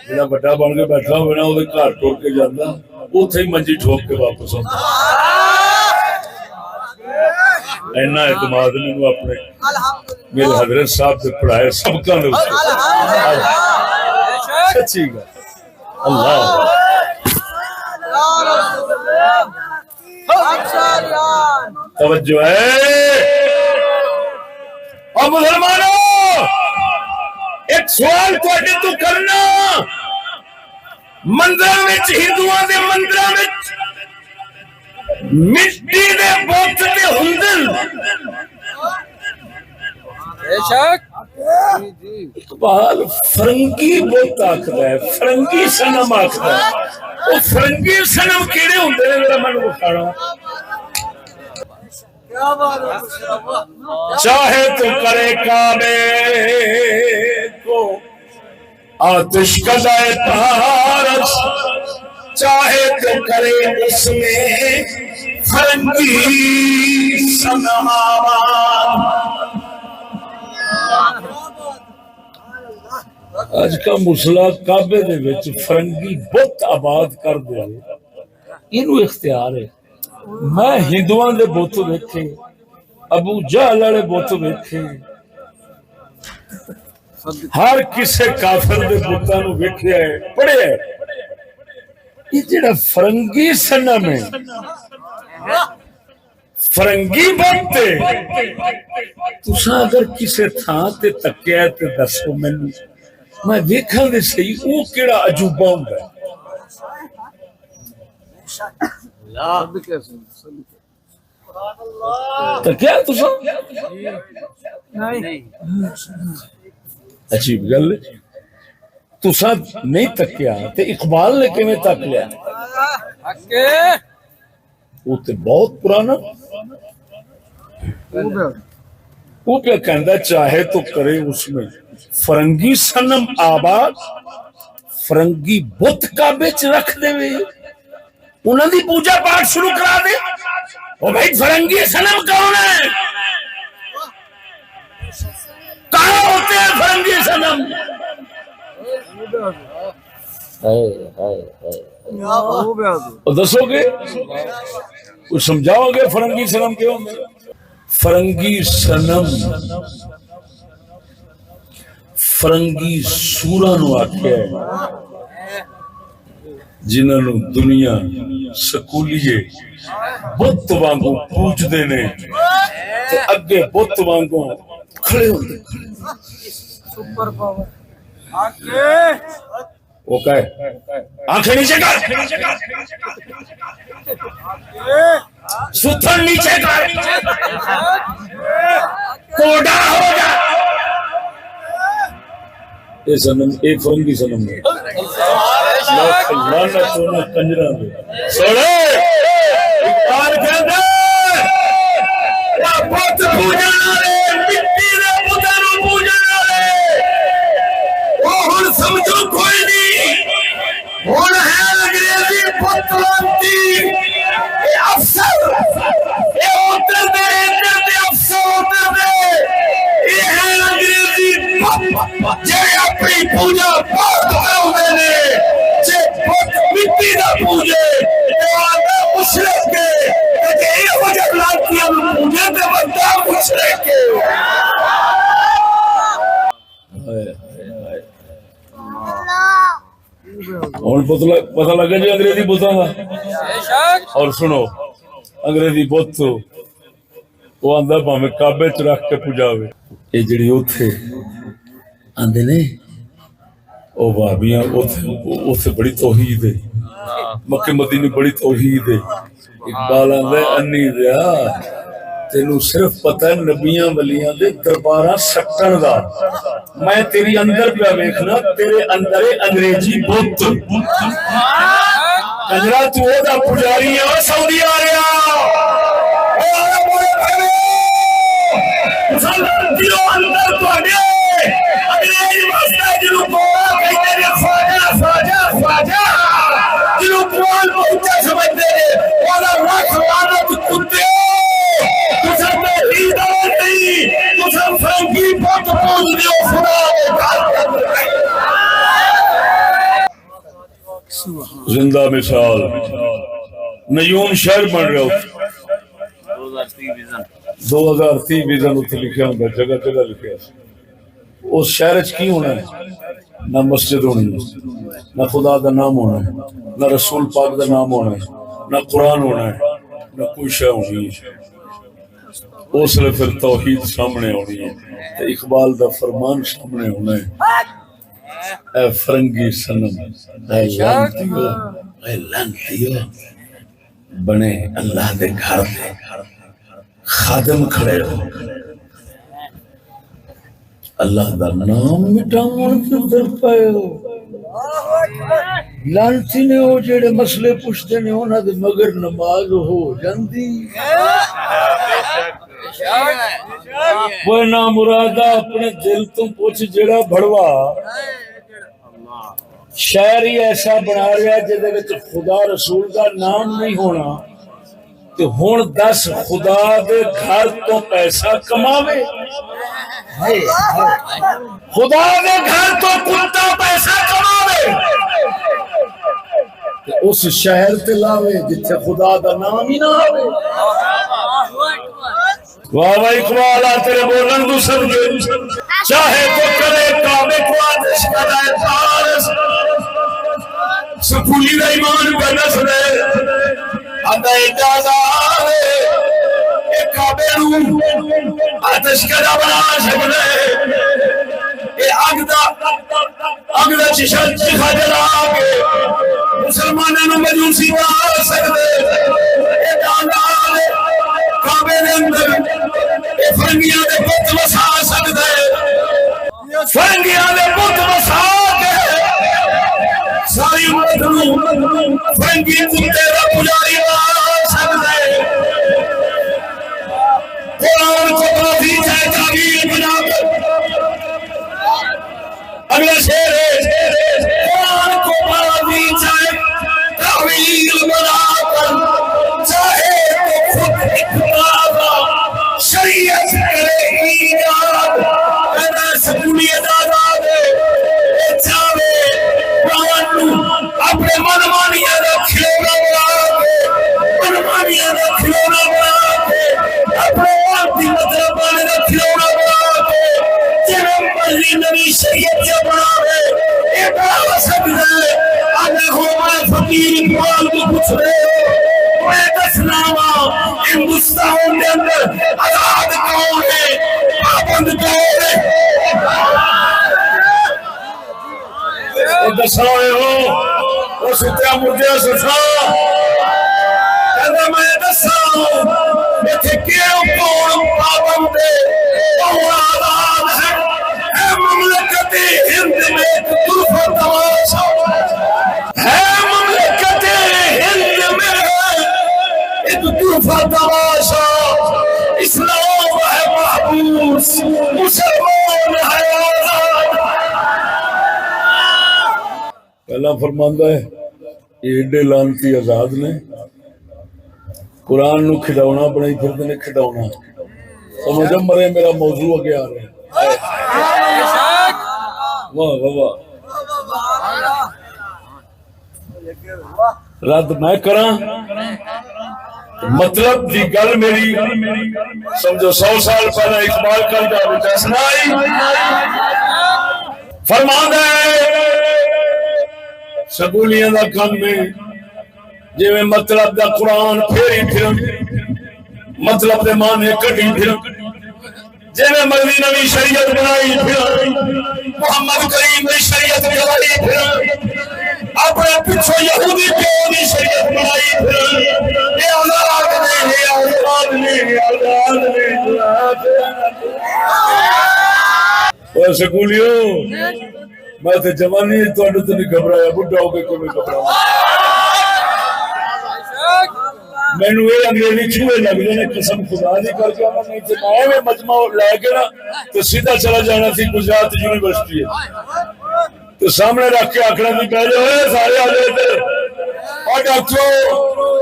جڑا بڑا بن کے بیٹھا ہوئے نا او دے گھر ٹوٹ کے جاندا اوتھے ہی منجی ٹھوک کے واپس آندا اینا اعتماد مینوں اپنے میرے حضرت صاحب سے پڑھائے سبقاں دے سچی گا اللہ توجہ ہے اور مسلمانوں ایک سوال تو کرنا مندر میں ہندوؤں کے مندر میں مٹی دے بت تے ہندن بے شک جی اقبال فرنگی بت آخر ہے، فرنگی سنم آخر ہے۔ وہ فرنگی سنم کیڑے ہوندے نے میرا من بخاڑا، چاہے تو کرے کعبے کو آتش کدائے پارس، چاہے تو کرے اس میں فرنگی سنم آباد۔ آج کا مسئلہ کعبے دے وچ فرنگی بت آباد کر دے، اینو اختیار ہے۔ میں ہندوؤں دے بت ویکھے، ابو جہل والے بت ویکھے، ہر کسے کافر دے بتاں نو ویکھیا ہے، پڑھیا ہے۔ یہ جڑا فرنگی سنم ہے، فرنگی بت ہے، تساں اگر کسے تھاں تے تکیا ہے تے دسو مینوں، میں ویکھاں دے صحیح او کیڑا عجوبہ ہوندا ہے۔ تو کیا تساں عجیب گل ہے، تساں نہیں تکیا تے اقبال نے کیویں تک لیا؟ وہ تے بہت پرانا، وہ پہ کہندا چاہے تو کرے اس میں فرنگی سنم آباد، فرنگی بت کعبے چ رکھ دے، انہاں دی پوجا پاٹ شروع کرا دے۔ او بھائی فرنگی سنم کون ہے؟ کہاں ہوتے ہیں فرنگی سنم؟ دسو گے، کچھ سمجھاؤ گے فرنگی سنم کیوں؟ فرنگی سنم فرنگی سوراں نو آکھیا ہے جنہاں نو دنیا سکولیے بت وانگو پوجدے نے تے اگے بت وانگو کھڑے ہوندے۔ سپر پاور وہ کہے آنکھیں نیچے کر، ستھن نیچے کر، کوڑا ہو جا۔ اے سنم، اے فرنگی سنم ہے، لعنت ہونا کنجراں دے۔ سوڑے اقبال کہندا ہے بت پوجن والے، مٹی دے بتاں نوں پوجن والے، وہ ہن سمجھو کوئی نہیں، ہن ہے انگریزی بت لانتی، اے افسر، اے ادھر دے ادھر دے افسر ادھر دے، اے ہے انگریزی بت جڑے اپنی پوجا پاٹ کراؤندے نے۔ جے بت مٹی دا پوجے تے آندا مشرک ہے، تے جے ایہو جے لانتیاں نوں پوجے تے بندہ مشرک ہے۔ اور پتہ لگا جی انگریزی بتاں دا۔ اور سنو انگریزی بت وہ آندا بھاویں کعبے چ رکھ کے پجاوے، یہ جڑی اوتھے آندے نے او بھابیاں اوتھے بڑی توحید ہے، مکے مدینے بڑی توحید ہے۔ اقبال آندا انی دیا تینوں صرف پتہ ہے نبیاں ولیاں دے درباراں سٹن دا، میں تیری اندر پہ ویکھنا تیرے اندر انگریزی بت کنجرا تو او دا پجاری ہے۔ او سعودی آ رہا اندر تواڈے انگریزی واسطے جنوں بولا کہندے نے خواجہ خواجہ خواجہ، جنوں قرآن پہنچا سمجھدے نے، اودا رکھ لعنت کتے، تساں توحید نہیں، تساں فرنگی بت پوجدے ہو خدا دے گھر۔ زندہ مثال نیون شہر بن رہا ہوتا، 2030 ویژن اتنے لکھا ہوتا، جگہ جگہ لکھا۔ اس شہر کی ہونا ہے؟ نہ مسجد ہونی ہے، نہ خدا کا نام ہونا ہے، نہ رسول پاک کا نام ہونا ہے، نہ قرآن ہونا ہے، نہ کوئی شے ہونی ہے۔ اس لیے پھر توحید سامنے ہونی ہے، اقبال دا فرمان سامنے ہونا ہے۔ اے فرنگی سنم، اے لانتیو، اے لانتیو، بنے اللہ دے گھر دے خادم کھڑے ہو اللہ دا نام مٹاون تے در پائے ہو لانتی نے ہو جڑے مسئلے پوچھتے نے انہاں دے مگر نماز ہو جاندی وہ نا مرادا اپنے دل تو پوچھ جڑا بھڑوا شہر ہی ایسا بنا رہا جدے وچ خدا رسول دا نام نہیں ہونا تو ہن دس خدا دے گھر تو پیسہ کماوے خدا دے گھر تو کتا پیسہ کماوے اس شہر تے لاوے جتھے خدا دا نام ہی نہ آوے واہ واہ اقبال آ تیرے بولن تو سمجھے چاہے تو کرے کعبے کو آتش کرائے پارس سکولی دا ایمان کا نسلے آدھا اجازہ اے کعبے رو آتش کرا بنا سکنے اے اگدہ چشن چکھا جلا آگے مسلمانوں مجوسی بنا سکتے اے دانا کعبے دے اندر اے فرنگیاں دے بت وسا سکتے فرنگیاں دے بت وسا کے ساری امت نو فرنگی کتے دا پجاری بنا سکتے قرآن کو کافی چاہے تعبیر بنا کر اگلا شعر ہے قرآن کو کافی چاہے تعبیر بنا کر چاہے تو خود اقتدار شریعت کرے ایجاد ایسا سکولی ادادہ دے چاہے اپنے منمانیاں رکھو نہ منمانیاں رکھو نہ اپنے آپ کی مطلب بانے رکھو نہ جنہوں مرضی نبی شریعت یا بناوے اے بڑا سکتا ہے آگے ہو میں فقیر اقبال کو پوچھ رہے ہو میں دسناوا ہندوستان کے اندر آزاد کون ہے پابند کون ہے دسائے ہو وہ ستیا مردیا سسا کہتا میں دسا میں تھے کیوں کون پابند کون آزاد ہے اے مملکت ہند میں ایک طرفہ تماشا ہے مملکت ہند میں ایک طرفہ تماشا اسلام ہے محبوس مسلمان ہے آزاد پہلا فرماندہ ہے یہ ایڈے لانتی آزاد نے قرآن نو کھڈاونا بنائی پھر نے کھڈاونا سمجھا مرے میرا موضوع آگے آ رہا ہے واہ واہ واہ رد میں کراں مطلب دی گل میری سمجھو 100 سال پہلے اقبال کر دا بچہ سنائی فرماندہ ہے سکولیاں دا کم میں جی میں مطلب دا قرآن پھیری پھر مطلب دے معنی کٹی پھر جی میں مرضی نبی شریعت بنائی پھر محمد کریم نے شریعت بنائی پھر اپنے پچھو یہودی پیونی شریعت بنائی پھر یہ آزاد نے یہ آزاد نے یہ آزاد نے اور سکولیوں میں تو جوانی تو نہیں گھبرایا بڑھا ہو کے کوئی گھبرایا میں نے یہ انگریزی چھوئے لگ جانے قسم خدا نہیں کر کے میں تو میں مجمع لے کے نا تو سیدھا چلا جانا تھی گجرات یونیورسٹی ہے تو سامنے رکھ کے آکھنا بھی پہلے ہوئے سارے آ جائے تھے اور ڈاکٹروں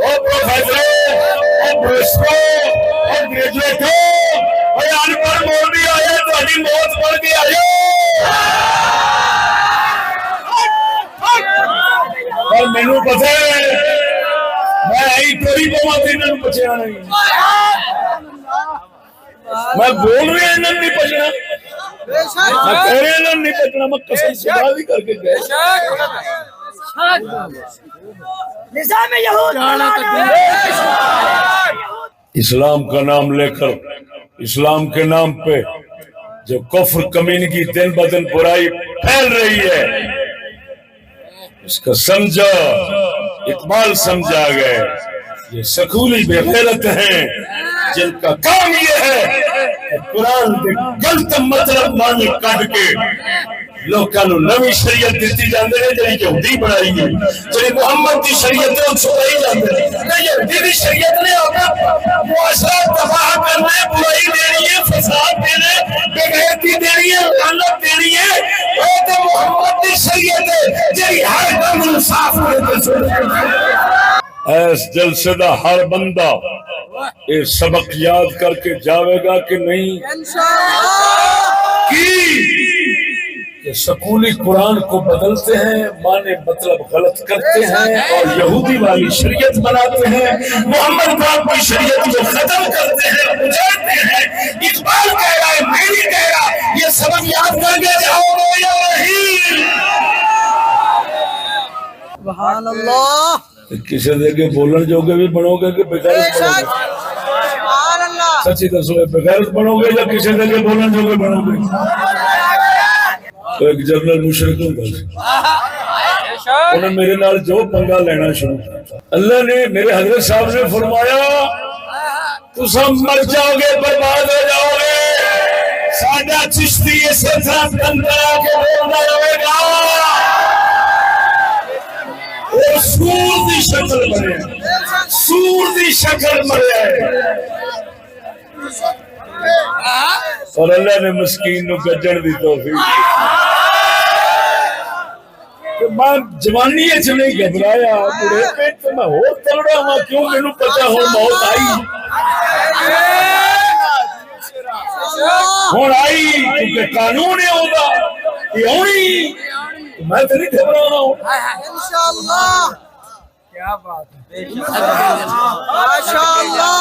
اور پروفیسروں اور پروفیسروں اور گریجویٹوں اور ان پر مولوی آئے تہاڈی موت پڑ کے آئے اور مینوں پتہ ہے میں آئی ٹوری پوا تو انہوں نے بچیا نہیں میں بول رہے ہیں انہوں نے نہیں بچنا میں کہہ رہے ہیں انہوں نے نہیں بچنا میں قسم خدا بھی کر کے گئے اسلام کا نام لے کر اسلام کے نام پہ جو کفر کمینگی دن بدن برائی پھیل رہی ہے اس کا سمجھا اقبال سمجھا گئے یہ سکولی بے غیرت ہیں جن کا کام یہ ہے کہ قرآن کے غلط مطلب مانے کٹ کے لوکاں نوں نویں شریعت دتی جاندے نے جڑی یہودی بنائی ہے جڑی محمد دی شریعت ہے اس بنائی جاندے نے یہودی دی شریعت نے اپنا معاشرہ تباہ کرنا ہے برائی دینی ہے فساد دینا ہے بے غیرتی دینی ہے لعنت دینی ہے وہ تو محمد دی شریعت ہے جڑی ہر کام نوں صاف کرے ایس جلسے دا ہر بندہ یہ سبق یاد کر کے جاوے گا کہ نہیں انشاءاللہ کہ سکولی قرآن کو بدلتے ہیں معنی مطلب غلط کرتے ہیں اور یہودی والی شریعت بناتے ہیں محمد پاک کی شریعت کو ختم کرتے ہیں اجاڑتے ہیں اقبال کہہ رہا ہے میں نہیں کہہ رہا یہ سبق یاد کر کے جاؤ گے یا نہیں سبحان اللہ کسی دے کے بولن جو گے بھی بنو گے کہ بغیرت بنو گے سبحان اللہ سچی دسو بغیرت بنو گے یا کسی دے کے بولن جو گے بنو گے تو ایک جنرل مشرک ہوتا انہوں نے میرے نال جو پنگا لینا شروع کیا اللہ نے میرے حضرت صاحب نے فرمایا تو سب مر جاؤ گے برباد ہو جاؤ گے ساڈا چشتی اسے طرح کنکرا کے بولنا رہے گا وہ سور دی شکل مرے سور دی شکل مرے اور اللہ نے مسکین نو گجن دی توفیق کہ میں جوانی اچ نہیں گھبرایا بڑے پیٹ تو میں ہو تگڑا ہوا کیوں میں نو پتا ہوں موت آئی ہوں آئی کیونکہ قانون ہے ہوگا یہ ہونی میں تو نہیں گھبرا رہا ہوں انشاءاللہ کیا بات ہے ماشاءاللہ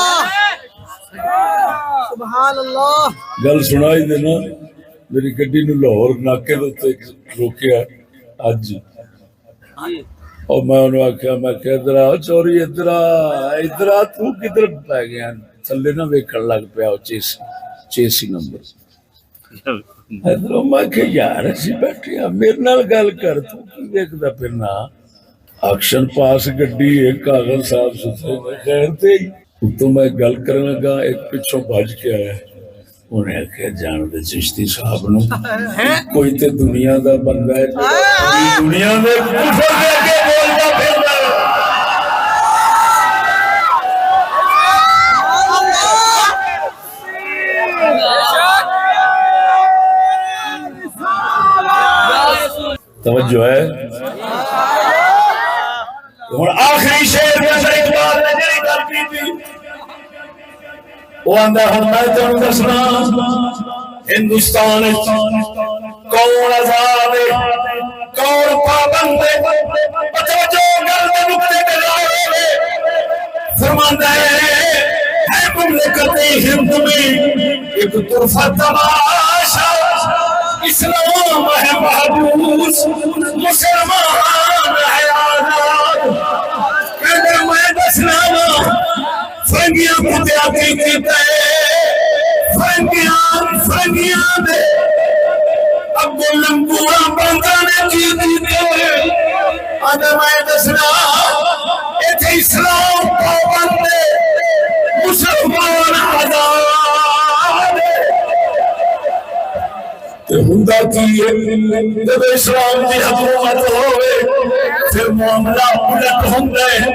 سبحان اللہ گل سنائی دینا میری گڈی نو لاہور ناکے تے روکیا اج اور میں انہوں آخیا میں کہ ادھر آ چوری ادھر آ تو کدھر پی گیا تھلے نہ ویکھن لگ پیا چیسی نمبر ادھر میں کہ یار اسی بیٹھے ہاں میرے نال گل کر تو کی ویکھدا پھرنا ایکشن پاس گڈی ایک کاغذ صاحب ستھرے خیر تے تو میں گل کرنے لگا ایک پچھوں بھج کے آیا انہیں آخیا جان دے چشتی صاحب نو کوئی تے دنیا دا بندہ ہے دنیا میں کفر دے کے بولتا پھرنا توجہ ہے اور آخری شعر میں سے اقبال نے جڑی گل کی تھی وہ آندا ہن میں تانوں دسنا ہندوستان کون آزاد ہے کون پابند ہے پتہ جو گل دے نقطے تے لاوے فرماندا ہے مملکت ہند میں ایک طرفہ تماشا اسلام ہے محبوس مسلمان ہے آزاد کہنا میں دسنا فرنگیاں متیاتی کیتا ہے فرنگیاں دے اب وہ لمبوڑا بندہ نے کی دے آدھا میں دسنا ایتھے اسلام پابند دے مسلمان آزاد تے ہوندا کی ہے جب اسلام دی حکومت ہوئے پھر معاملہ الٹ ہوندا ہے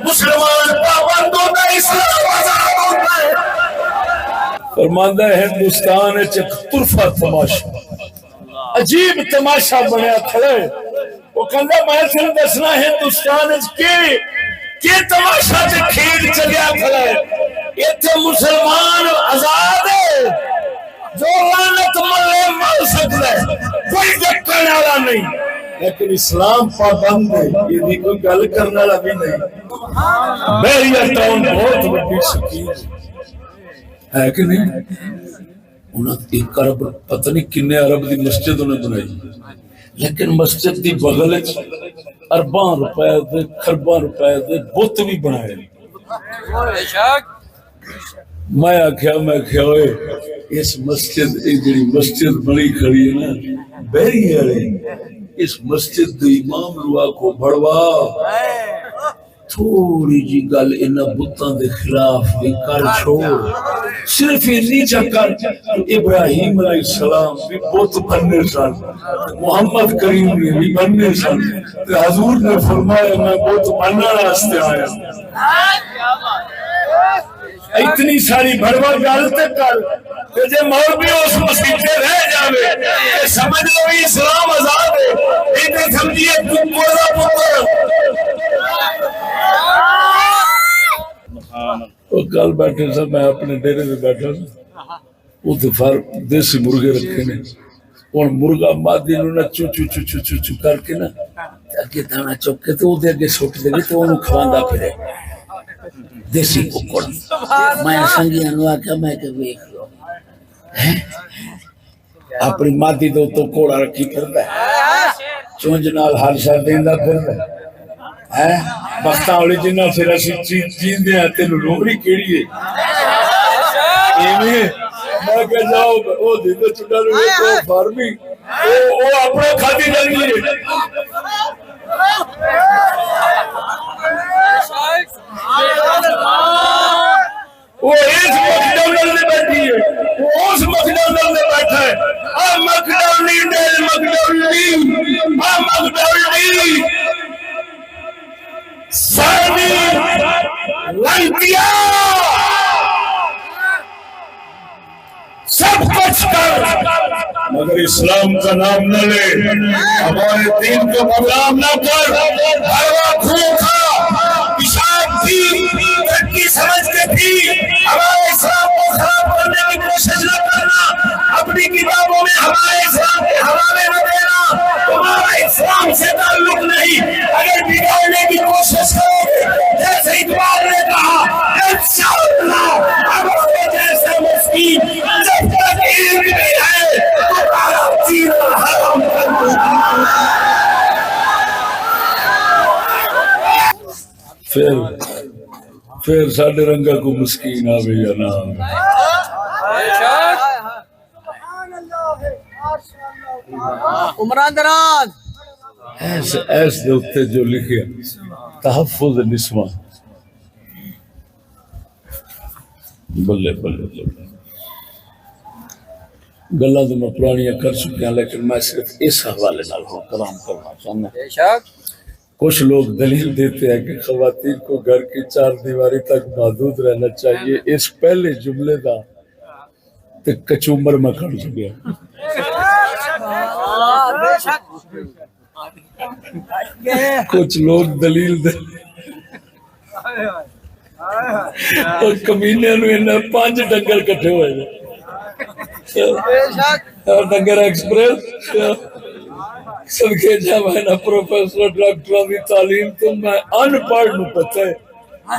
مسلمان پابند ہوتا ہے اسلام آزاد ہوتا ہے فرماندا ہے ہندوستان ایک طرفہ تماشا عجیب تماشا بنیا کھڑے وہ کہندا میں تھن دسنا ہندوستان وچ کی تماشا تے کھیل چلیا کھڑا ہے ایتھے مسلمان آزاد ہے جو لعنت ملے مل سکتا ہے کوئی ڈکن والا نہیں لیکن اسلام پابند ہے یہ کوئی گل کرنے والا بھی نہیں بیریا ٹاؤن بہت بڑی سکین ہے کہ نہیں انہوں نے ایک ارب پتہ نہیں کنے ارب دی مسجد انہیں بنائی لیکن مسجد دی بغل ارباں روپے دے خرباں روپے دے بت بھی بنائے میں آخیا ہوئے اس مسجد جڑی مسجد بڑی کھڑی ہے نا بہری والے اس مسجد دے امام لوا کو بڑوا تھوڑی جی گل انہاں بتاں دے خلاف بھی کر چھوڑ، صرف اتنی چکر ابراہیم علیہ السلام بھی بت بننے سن، محمد کریم نے بھی بننے سن، حضور نے فرمایا میں بت بننے واسطے آیا۔ اتنی ساری بڑوا گل تے کر جے مولوی اس مسیطے رہ جاوے کہ سمجھ لو اسلام آزاد ہے، ایتے سمجھیے تو پورا پتر۔ کل بیٹھے سا میں اپنے ڈیرے میں بیٹھا سا، اتنے دیسی مرغے رکھے نے، اور مرغا مادی نو نہ چو چو چو چو چو چو کر کے نا اگے دانا چک کے تو دے اگے سٹ دے تو انہوں کھواندا پھرے دیسی ککڑ۔ میں سنگیاں نو آکھیا میں کہ ویکھ لو اپنی مادی دو تو کوڑا رکھی پھردا ہے، چونج نال ہر شے دیندا پھردا ہے، بختاں والی جنہ پھر اسی جیندے ہیں تینوں نوکری کیڑی ہے؟ ایویں میں کہ جاؤ او دی تے چٹا نو کو فارمی او اپنے کھادی جانی ہے۔ وہ اس مکڈونلڈ میں بیٹھی ہے، وہ اس مکڈونلڈ میں بیٹھا ہے۔ مکڈونلڈ مکڈونلڈ سانی لنٹیا سب کچھ کر مگر اسلام کا نام نہ لے، ہمارے دین کو بدنام نہ کر، ہوا کھوکھا پیشاب تھی کی سمجھ کے بھی ہمارے اسلام کو خراب کرنے کی کوشش نہ کرنا، اپنی کتابوں میں ہمارے اسلام کے حوالے نہ دینا، تمہارا اسلام سے تعلق نہیں، اگر بگاڑنے کی کوشش کرو گے جیسے اقبال نے کہا انشاءاللہ ہمارے جیسے مسکین جب تک علم بھی ہے تمہارا جینا حرام کر دوں گا۔ پھر ساڈے رنگا کو مسکین آوے یا نہ آوے، عمران دراز ایس دے اتے جو لکھیا تحفظ نسواں، بلے بلے بلے گلا تو میں پرانیاں کر چکیا، لیکن میں صرف اس حوالے نال ہوں کلام کرنا چاہنا۔ کچھ لوگ دلیل دیتے ہیں کہ خواتین کو گھر کی چار دیواری تک محدود رہنا چاہیے، اس پہلے جملے دا تے کچومر میں کھڑ چکیا۔ کچھ لوگ دلیل دے اور کمینے نو انہاں 5 ڈنگر کٹھے ہوئے ہیں، ڈنگر ایکسپریس صدقے جا میں نا پروفیسر ڈاکٹروں کی تعلیم تو میں ان پڑھ نو پتہ ہے،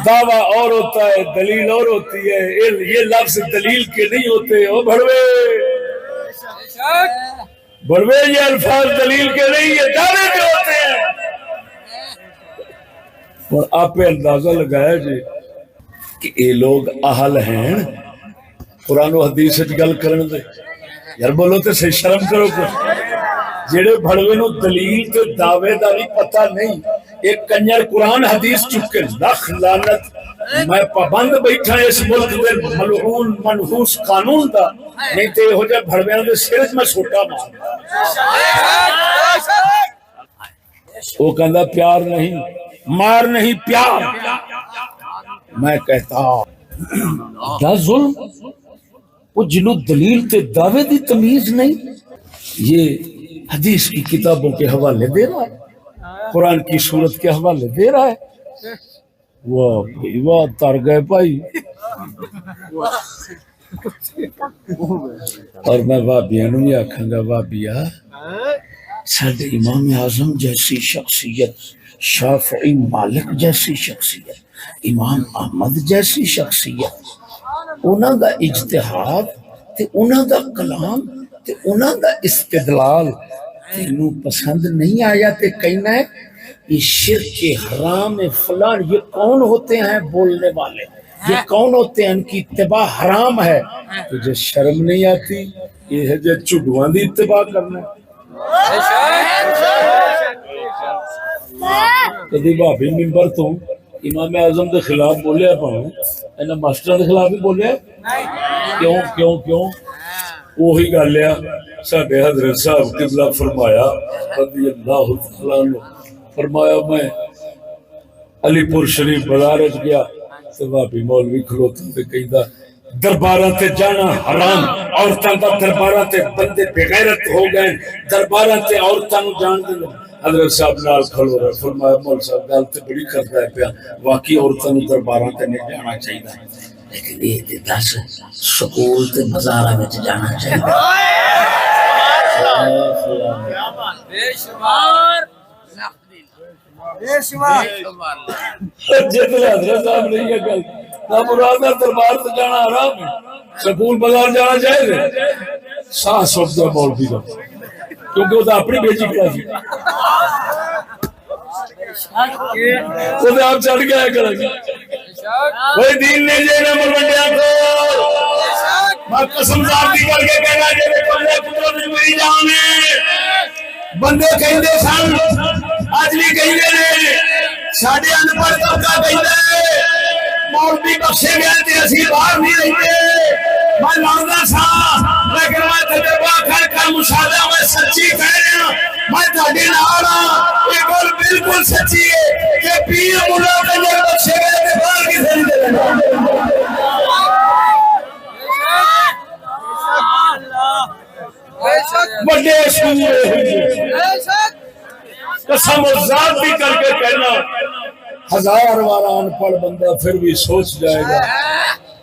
دعویٰ اور ہوتا ہے دلیل اور ہوتی ہے، یہ لفظ دلیل کے نہیں ہوتے، او بھڑوے بڑوے یہ الفاظ دلیل کے نہیں، یہ دعوے کے ہوتے ہیں۔ اور آپ پہ اندازہ لگایا جی کہ یہ لوگ اہل ہیں قرآن و حدیث گل کرن دے، یار بولو تے صحیح شرم کرو کچھ، جڑے بھڑوے نو دلیل تے دعوے دا بھی پتہ نہیں، ایک کنجر قرآن حدیث چکے لکھ لعنت، میں پابند بیٹھا اس ملک دے ملعون منحوس قانون دا، نہیں تے ہو جائے بھڑویاں دے سر میں چھوٹا مار۔ وہ کہندا پیار نہیں مار نہیں پیار، میں کہتا دا ظلم، وہ جنہوں دلیل تے دعوے دی تمیز نہیں، یہ حدیث کی کتابوں کے حوالے دے رہا ہے، قرآن کی صورت کے حوالے دے رہا ہے۔ واہ بھائی واہ، تر گئے بھائی۔ اور میں وابیاں نو بھی آکھاں گا، وابیا ساڈے امام اعظم جیسی شخصیت، شافعی مالک جیسی شخصیت، امام احمد جیسی شخصیت، انہاں دا اجتہاد تے انہاں دا کلام تے انہاں دا استدلال تینوں پسند نہیں آیا تے کہنا ہے یہ شرک حرام فلان، یہ کون ہوتے ہیں بولنے والے، یہ کون ہوتے ہیں ان کی اتباع حرام ہے، تجھے شرم نہیں آتی؟ یہ ہے جو چڈوان دی اتباع کرنا۔ کدی بھابی ممبر تو امام اعظم کے خلاف بولیا پاؤں انہاں ماسٹر کے خلاف بھی بولیا کیوں کیوں کیوں وہی گل ہے ساڈے حضرت صاحب قبلہ فرمایا رضی اللہ تعالیٰ عنہ فرمایا میں علی پور شریف بازار وچ گیا تے بھابی مولوی کھلوتا تے کہندا درباراں تے جانا حرام عورتاں دا درباراں تے بندے بے غیرت ہو گئے درباراں تے عورتاں نوں جان دے حضرت صاحب نال کھلو رہا فرمایا مول صاحب گل تے بڑی کردا ہے پیا واقعی عورتاں نوں درباراں تے نہیں جانا چاہیے لیکن یہ تے دس سکول تے بازاراں وچ جانا چاہیے بے شمار بے شمار جتنے حضرت صاحب نے یہ گل نہ مراد دربار تے جانا حرام ہے سکول بازار جانا چاہیے سا سب دا مولوی دا کیونکہ وہ اپنی بیٹی کلا سی وہ آپ چڑھ گیا کرا کوئی دین نہیں جے نہ ملوڈیا کو میں قسم ذات دی کر کے کہنا جے بندے پتر نہیں میری جان ہے بندے کہندے سن اج بھی کہندے نے ساڈے ان پڑھ طبقہ کہندا ہے مولوی بخشے گئے تے اسی باہر نہیں رہندے میں لڑدا سا لیکن میں تجربہ کر کے مشاہدہ میں سچی کہہ رہا ہوں میں تہاڈے نال ہاں یہ گل بالکل سچی ہے کہ پیر مولا کنجر بخشے گئے تے باہر کسے نہیں دے بڑے سور قسم ذات بھی کر کے کہنا ہزار بار ان پڑھ بندہ پھر بھی سوچ جائے گا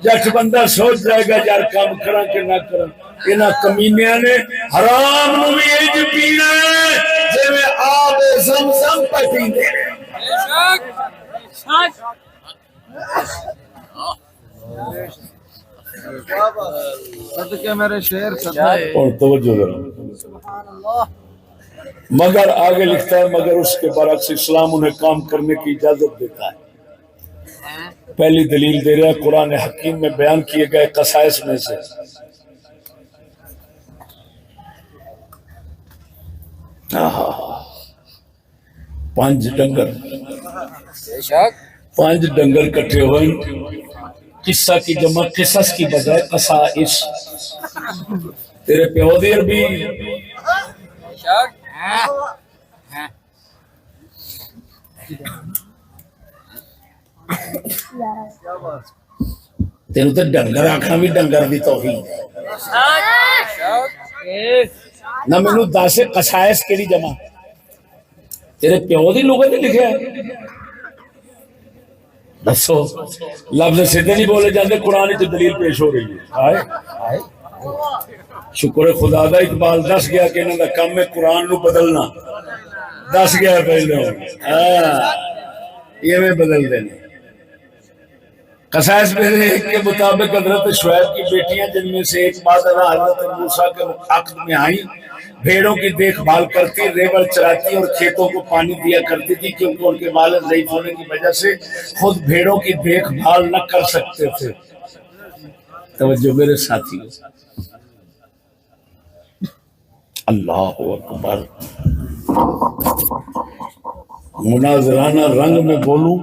جٹ بندہ سوچ جائے گا یار کام کرا کہ نہ کرا انہاں کمینیاں نے حرام نو بھی اج پینا ہے جویں آب زمزم پہ پیندے صدقے میرے شعر اور توجہ ذرا مگر آگے لکھتا ہے مگر اس کے برعکس اسلام انہیں کام کرنے کی اجازت دیتا ہے پہلی دلیل دے رہا ہے قرآن حکیم میں بیان کیے گئے قصائص میں سے پانچ ڈنگر کٹھے ہوئے قصہ کی جمع قصص کی بجائے قصائص تیرے پیو دی عربی تینوں تے ڈنگر آکھنا بھی ڈنگر دی توہین نہ مینوں دس قصائص کیڑی جمع تیرے پیو دی لغت لکھیا ہے دسو لفظ سیدھے نہیں بولے جاندے قرآن وچ دلیل پیش ہو رہی ہے ہائے شکر خدا دا اقبال دس گیا کہ انہاں دا کام ہے قرآن نو بدلنا دس گیا پہلے یہ میں بدل دینے قصائص میرے کے مطابق حضرت شعیب کی بیٹیاں جن میں سے ایک مادرہ حضرت موسیٰ کے عقد میں آئیں بھیڑوں کی دیکھ بھال کرتی ریوڑ چراتی اور کھیتوں کو پانی دیا کرتی تھی کیونکہ ان کے والد ضعیف ہونے کی وجہ سے خود بھیڑوں کی دیکھ بھال نہ کر سکتے تھے توجہ میرے ساتھی اللہ اکبر مناظرانہ رنگ میں بولوں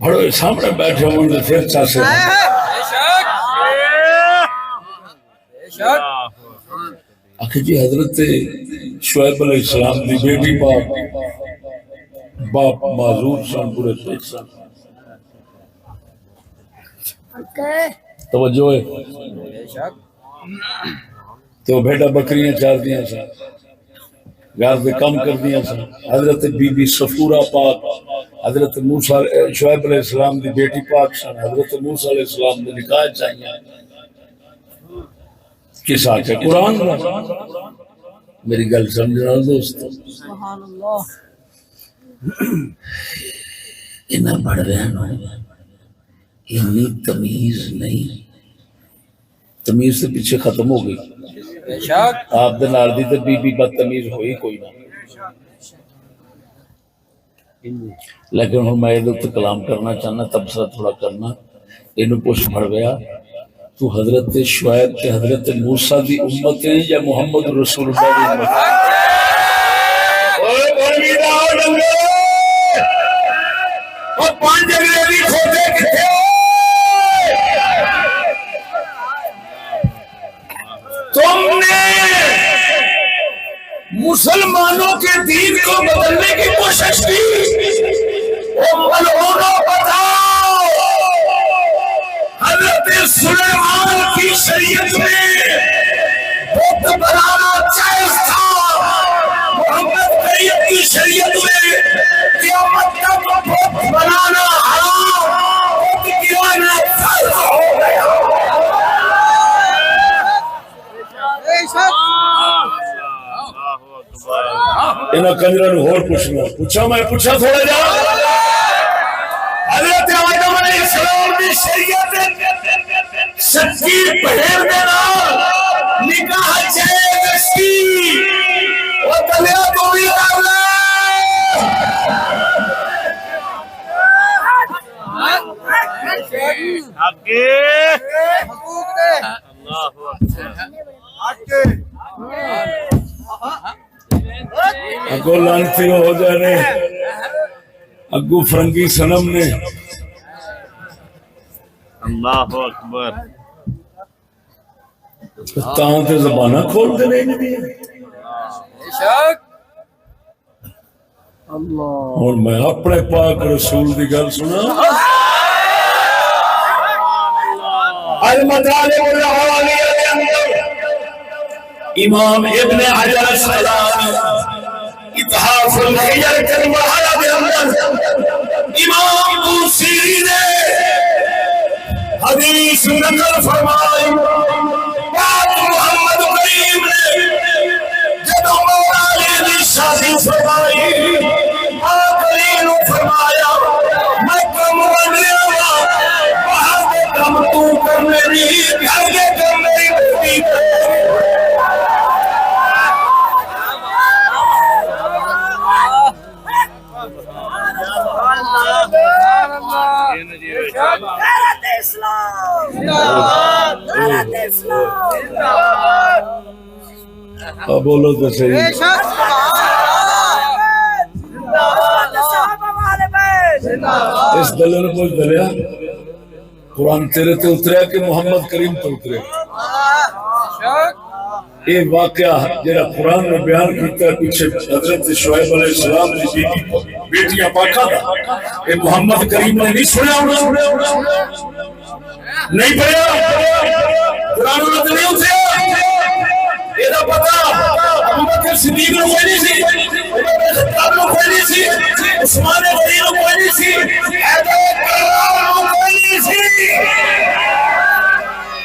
بڑے سامنے بیٹھے ہوں گے پھر چاسے آخر جی حضرت شعیب علیہ السلام دی بیٹی باپ معذور سن پورے پیٹ سن توجہ ہے تو بیٹا بکریاں چار دیاں سن گھر دے کم کر دیاں سن حضرت بی بی صفورہ پاک حضرت موسیٰ شعیب علیہ السلام دی بیٹی پاک سن حضرت موسیٰ علیہ السلام دی نکاح چاہیے کس آکے قرآن میری گل سمجھنا دوستو سبحان اللہ انہاں پڑھ رہے ہیں انی تمیز نہیں تمیز سے پیچھے ختم ہو گئی آپ دے نال دی تے بی بی بدتمیز ہوئی کوئی نہ لیکن ہن میں ادھر کلام کرنا چاہنا تبصرہ تھوڑا کرنا اینو پوچھ پڑ گیا تو حضرت شعیب تے حضرت موسیٰ دی امت ہے یا محمد رسول اللہ دی امت ہے اور 5 انگریزی کھوتے کتنے تم نے مسلمانوں کے دین کو بدلنے کی کوشش کی ملعونوں بتاؤ حضرت سلیمان کی شریعت میں بت بنانا جائز تھا محمد کریم کی شریعت میں قیامت تک بت بنانا حرام بت گرانا فرض ہو گیا انہاں کنجروں ہور پوچھا میں پوچھا تھوڑا جا حضرت آدم علیہ السلام کی شریعت سچی بہر دینا نکاح جائز کی وہ دلیا کو بھی ڈالنا اگو لانتی ہو جانے اگو فرنگی سنم نے اللہ اکبر تاں تے زبانہ کھول دے نہیں دی اور میں اپنے پاک رسول دی گل سنا المطالب الحوالیہ کے اندر امام ابن حجر السلام اتحاف الخیر کے مرحلہ کے اندر امام بوسیری نے حدیث نقل فرمائی پاک محمد کریم نے جب مولا علی نے شادی فرمائی پاک علی نے فرمایا میں کم ونیا وہاں کے کم تو کر میری گھر کے کم میری بیٹی کر بولو تو صحیح اس دلن کو دلیا قرآن تیرے تے اتریا کہ محمد کریم تے اتریا یہ واقعہ جڑا قرآن نے بیان کیتا ہے پیچھے حضرت شعیب علیہ السلام کی بیٹیاں پاکا تھا یہ محمد کریم نے نہیں سنیا نہیں پڑھا قرآن نے نہیں اتریا یہ پتا ابو بکر صدیق نے کوئی نہیں سی عمر بن خطاب نے کوئی نہیں سی عثمان غنی نے کوئی نہیں سی حیدر کرار نے کوئی نہیں سی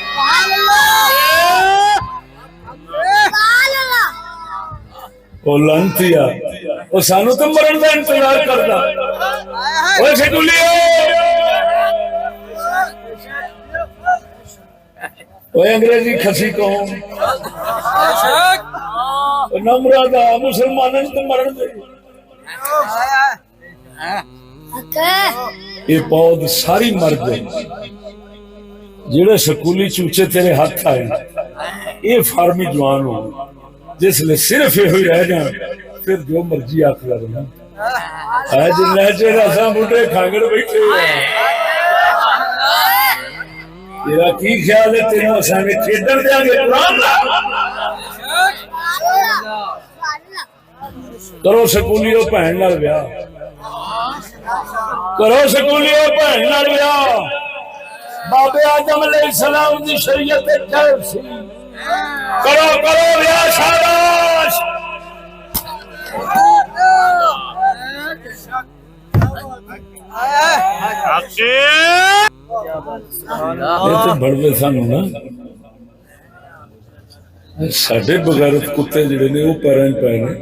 سبحان اللہ وہ لانتیا وہ سانو تو مرن کا انتظار کرتا وہ شکولیو وہ انگریزی کھسی کہوں نمرادہ مسلمانوں تو مرن دے یہ پود ساری مرد ہے جڑے سکولی چوچے تیرے ہاتھ آئے یہ فارمی جوان ہو جس لئے صرف یہ ہوئی رہ جائیں پھر جو مرضی آکھ رہا ہے جن لہجے رسا بوٹے کھانگڑ بیٹھے تیرا کی خیال ہے تیرا اسانے کھیڈر دیا گے قرآن کرو سکولیوں پہن نال بیا کرو سکولیوں پہن نال بیا بابے آدم علیہ السلام دی شریعت چل سی کرو کرو بیا شاباش یہ تو بڑھوے سانو نا ساڑھے بغیرت کتے جڑے نے وہ پیران پہنے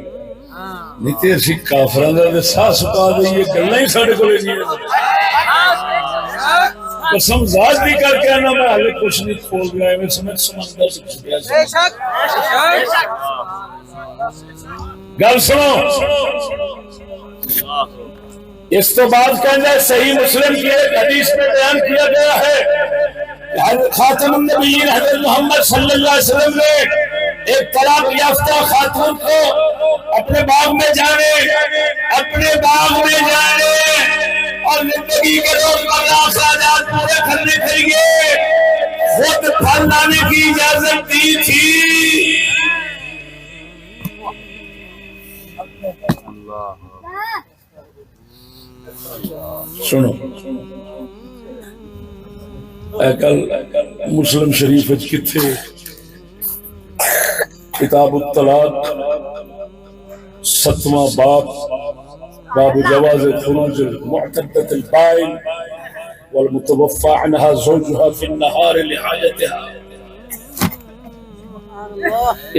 نہیں تے اسی کافران دا ساہ سکا دے یہ گلنا ہی ساڑھے کو لے نہیں قسم ذات بھی کر کے آنا میں حالے کچھ نہیں کھول گیا ہے میں سمجھ سمجھدہ سے کچھ گیا گل سنو اس تو بعد کہنا ہے صحیح مسلم کی ایک حدیث میں بیان کیا گیا ہے خاتم النبیین حضرت محمد صلی اللہ علیہ وسلم نے ایک طلاق یافتہ خاتون کو اپنے باغ میں جانے اور زندگی کے روزمرہ اخراجات پورے کرنے کے لیے خود پھل لانے کی اجازت دی تھی۔ سنو اے کل مسلم شریف کتھے کتاب الطلاق 7واں باب باب جواز خروج المعتدة البائن والمتوفى عنها زوجها في النهار لحاجتها،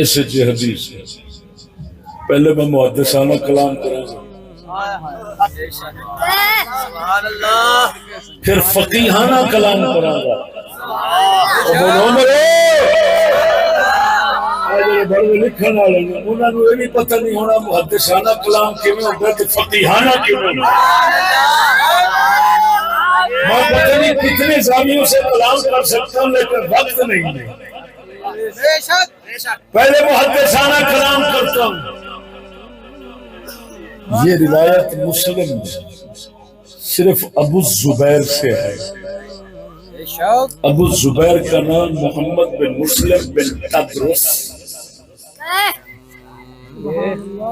اس حدیث پہلے میں محدثانہ کلام کروں گا، پھر فقیہانہ کلام کروں گا۔ بڑے لکھن والے انہوں نے یہ بھی پتہ نہیں ہونا محدثانہ کلام کیوں ہوتا ہے فقیہانہ کیوں ہوتا ہے۔ میں پتہ نہیں کتنے زاویوں سے کلام کر سکتا ہوں لیکن وقت نہیں ہے، پہلے محدثانہ کلام کرتا ہوں۔ یہ روایت مسلم صرف ابو الزبیر سے ہے۔ ابو الزبیر کا نام محمد بن مسلم بن تدرس،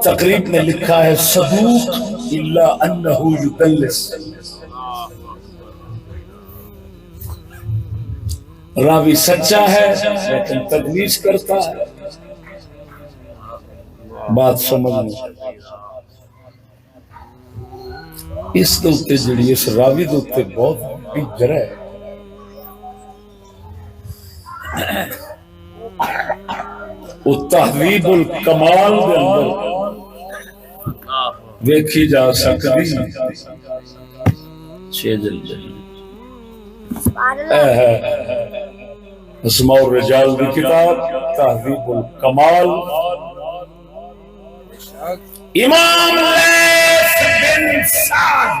تقریب میں لکھا ہے صدوق الا انہ یدلس، راوی سچا ہے لیکن تدلیس کرتا ہے۔ بات سمجھنا اس دوتے جڑی اس راوی دوتے بہت بگر ہے۔ وہ تہذیب الکمال دے اندر دیکھی جا سکتی اسماء الرجال دی کتاب تہذیب الکمال، امام لیث بن سعد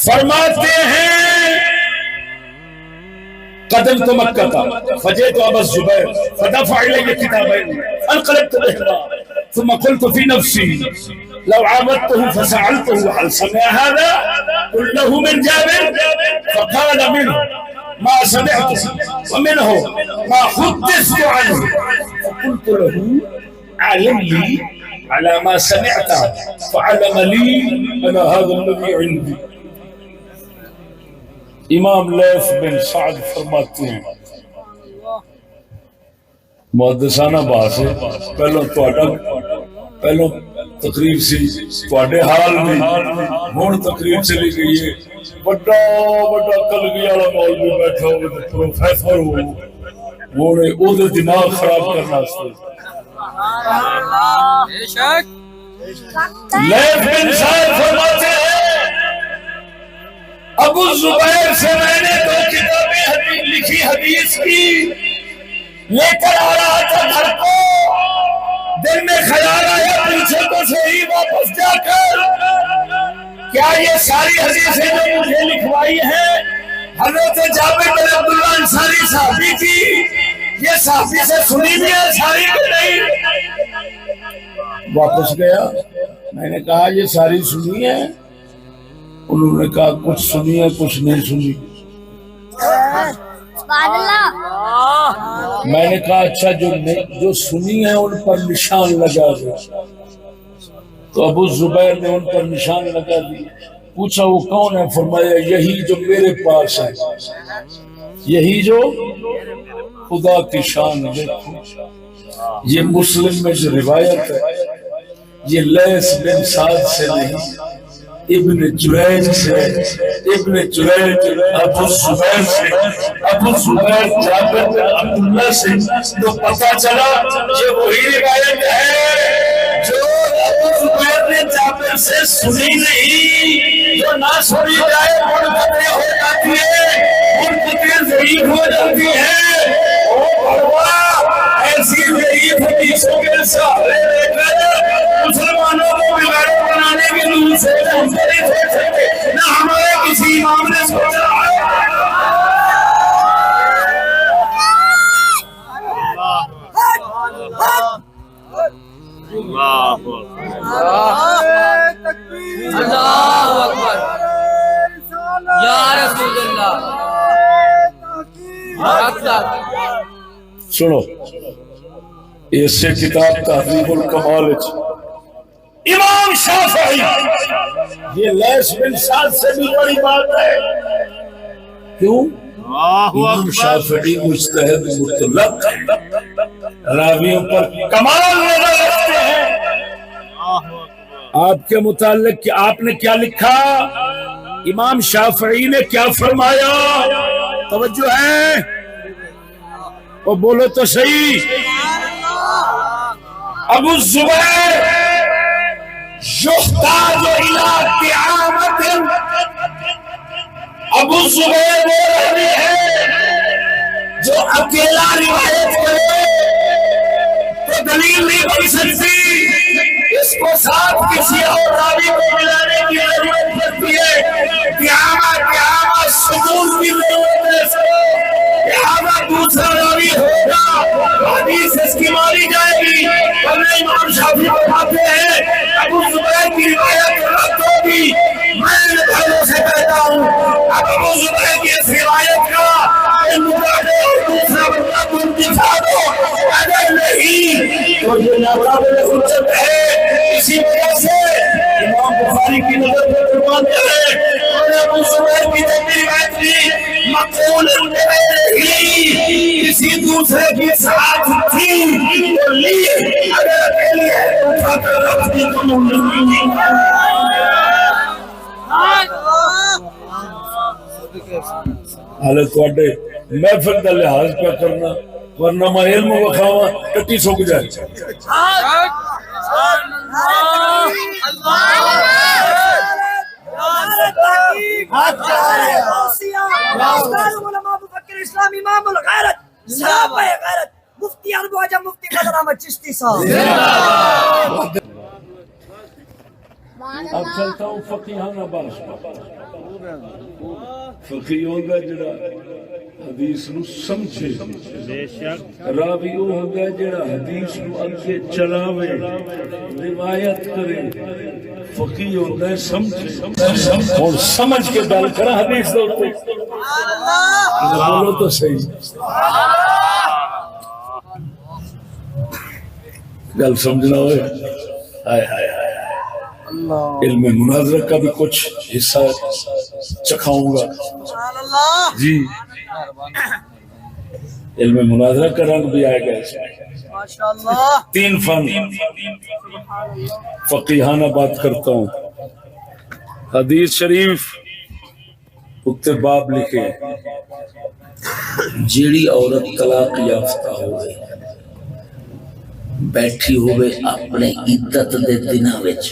فرماتے ہیں قدمت مکہ فجئت ابا الزبیر فدفع الی کتابین انقلبت بهما ثم قلت في نفسي لو عابدته فسألته هل سمع هذا كله من جابر فقال منه ما سمعت ومنه ما حدثت عنه فقلت له علم لي على ما سمعت فعلم لي انا هذا الذي عندي۔ امام لیث بن سعد فرماتے ہیں محدثانہ بات ہے، پہلو تقریب سی تواڈے حال میں ہن تقریب چلی گئی ہے، بڑا بڑا کلگی والا مولوی بیٹھا ہو پروفیسر ہو وہ او دماغ خراب کرنا واسطے۔ لیث بن سعد فرماتے ہیں ابو الزبیر سے میں نے 2 کتابیں لکھی حدیث کی، لے کر آ رہا تھا گھر کو، دل میں خیال آیا پوچھے تو صحیح واپس جا کر کیا یہ ساری حدیثیں جو مجھے لکھوائی ہیں حضرت جابر بن عبداللہ انصاری صحابی کی، یہ صحابی سے سنی بھی ہے ساری بھی نہیں؟ واپس گیا، میں نے کہا یہ ساری سنی ہے؟ انہوں نے کہا کچھ سنی ہے کچھ نہیں سنی۔ میں نے کہا اچھا جو سنی ہے ان پر نشان لگا دو، تو ابو زبیر نے ان پر نشان لگا دی۔ پوچھا وہ کون ہے؟ فرمایا یہی جو میرے پاس ہے، یہی جو خدا کی شان دیکھو۔ یہ مسلم میں جو روایت ہے یہ لیث بن سعد سے نہیں، ابن جریج سے، ابن جریج ابو زبیر سے، ابو زبیر جابر بن عبداللہ سے، تو پتہ چلا یہ وہی روایت ہے جو ابو زبیر نے جابر سے سنی نہیں، جو نہ سنی جائے منقطع ہو جاتی ہے، منقطع ضعیف ہو جاتی ہے۔ او بھروا ایسی ضعیف حدیثوں کے سہارے لے کر مسلمانوں کو بگاڑ بنانے کے لیے سوچا ہم سے نہیں سوچ سکتے، نہ ہمارے کسی امام نے سوچا ہے۔ اللہ اکبر۔ یا رسول اللہ سنو اس سے کتاب تہذیب الکمال امام شافعی، یہ لیس بن سعد سے بھی بڑی بات ہے. کیوں؟ امام شافعی مجتہد مطلق راویوں پر کمال نظر رکھتے ہیں. آپ کے متعلق کہ آپ نے کیا لکھا، امام شافعی نے کیا فرمایا، توجہ ہے وہ بولو تو صحیح. ابو الزبیر یحتاج الی قیامت، ابو الزبیر وہ راوی ہے جو اکیلا روایت کرے تو دلیل نہیں بن سکتی، اس کو ساتھ کسی اور راوی کو ملانے کی ضرورت پڑتی ہے. قیامت سکون کی ضرورت ہے اس کو، لہذا دوسرا راوی ہوگا حدیث اس کی مانی جائے گی. ورنہ امام شافعی فرماتے ہیں ابو زبیر کی روایت رد ہوگی. میں پہلے سے کہتا ہوں اب ابو زبیر کی اس روایت کا مقابلے اور دوسرا بندہ تم دکھا دو، اگر نہیں تو یہ ناقابل حجت ہے. اسی وجہ سے امام بخاری کی نظر میں قربان کرے اور ابو زبیر کی روایت بھی مقبول ہی کسی دوسرے کی ساتھ تھی تو لی، اگر اکیلی ہے تو اٹھا کر رکھ دی تو نہیں. حالت تواڈے محفل کا لحاظ پہ کرنا، ورنہ میں علم وکھاواں کٹی سک جائے. مفتی اربو اعظم مفتی قدر احمد چشتی صاحب. اب چلتا ہوں فقیہانہ باس. فقیہ ہوگا جڑا حدیث نو سمجھے، بے شک راوی وہ ہوگا جڑا حدیث نو اگے چلاوے روایت کرے. فقیہ ہوگا سمجھے اور سمجھ کے گل کرا حدیث دے اوپر. بولو تو صحیح گل سمجھنا ہوئے. ہائے ہائے ہائے، علم مناظرہ کا بھی کچھ حصہ چکھاؤں گا جی. علم مناظرہ کا رنگ بھی آئے گا اس میں. 3 فن فقیہانہ بات کرتا ہوں. حدیث شریف اتنے باب لکھے، جیڑی عورت طلاق یافتہ ہوئے بیٹھی ہوئے اپنے عدت دے دنوں وچ،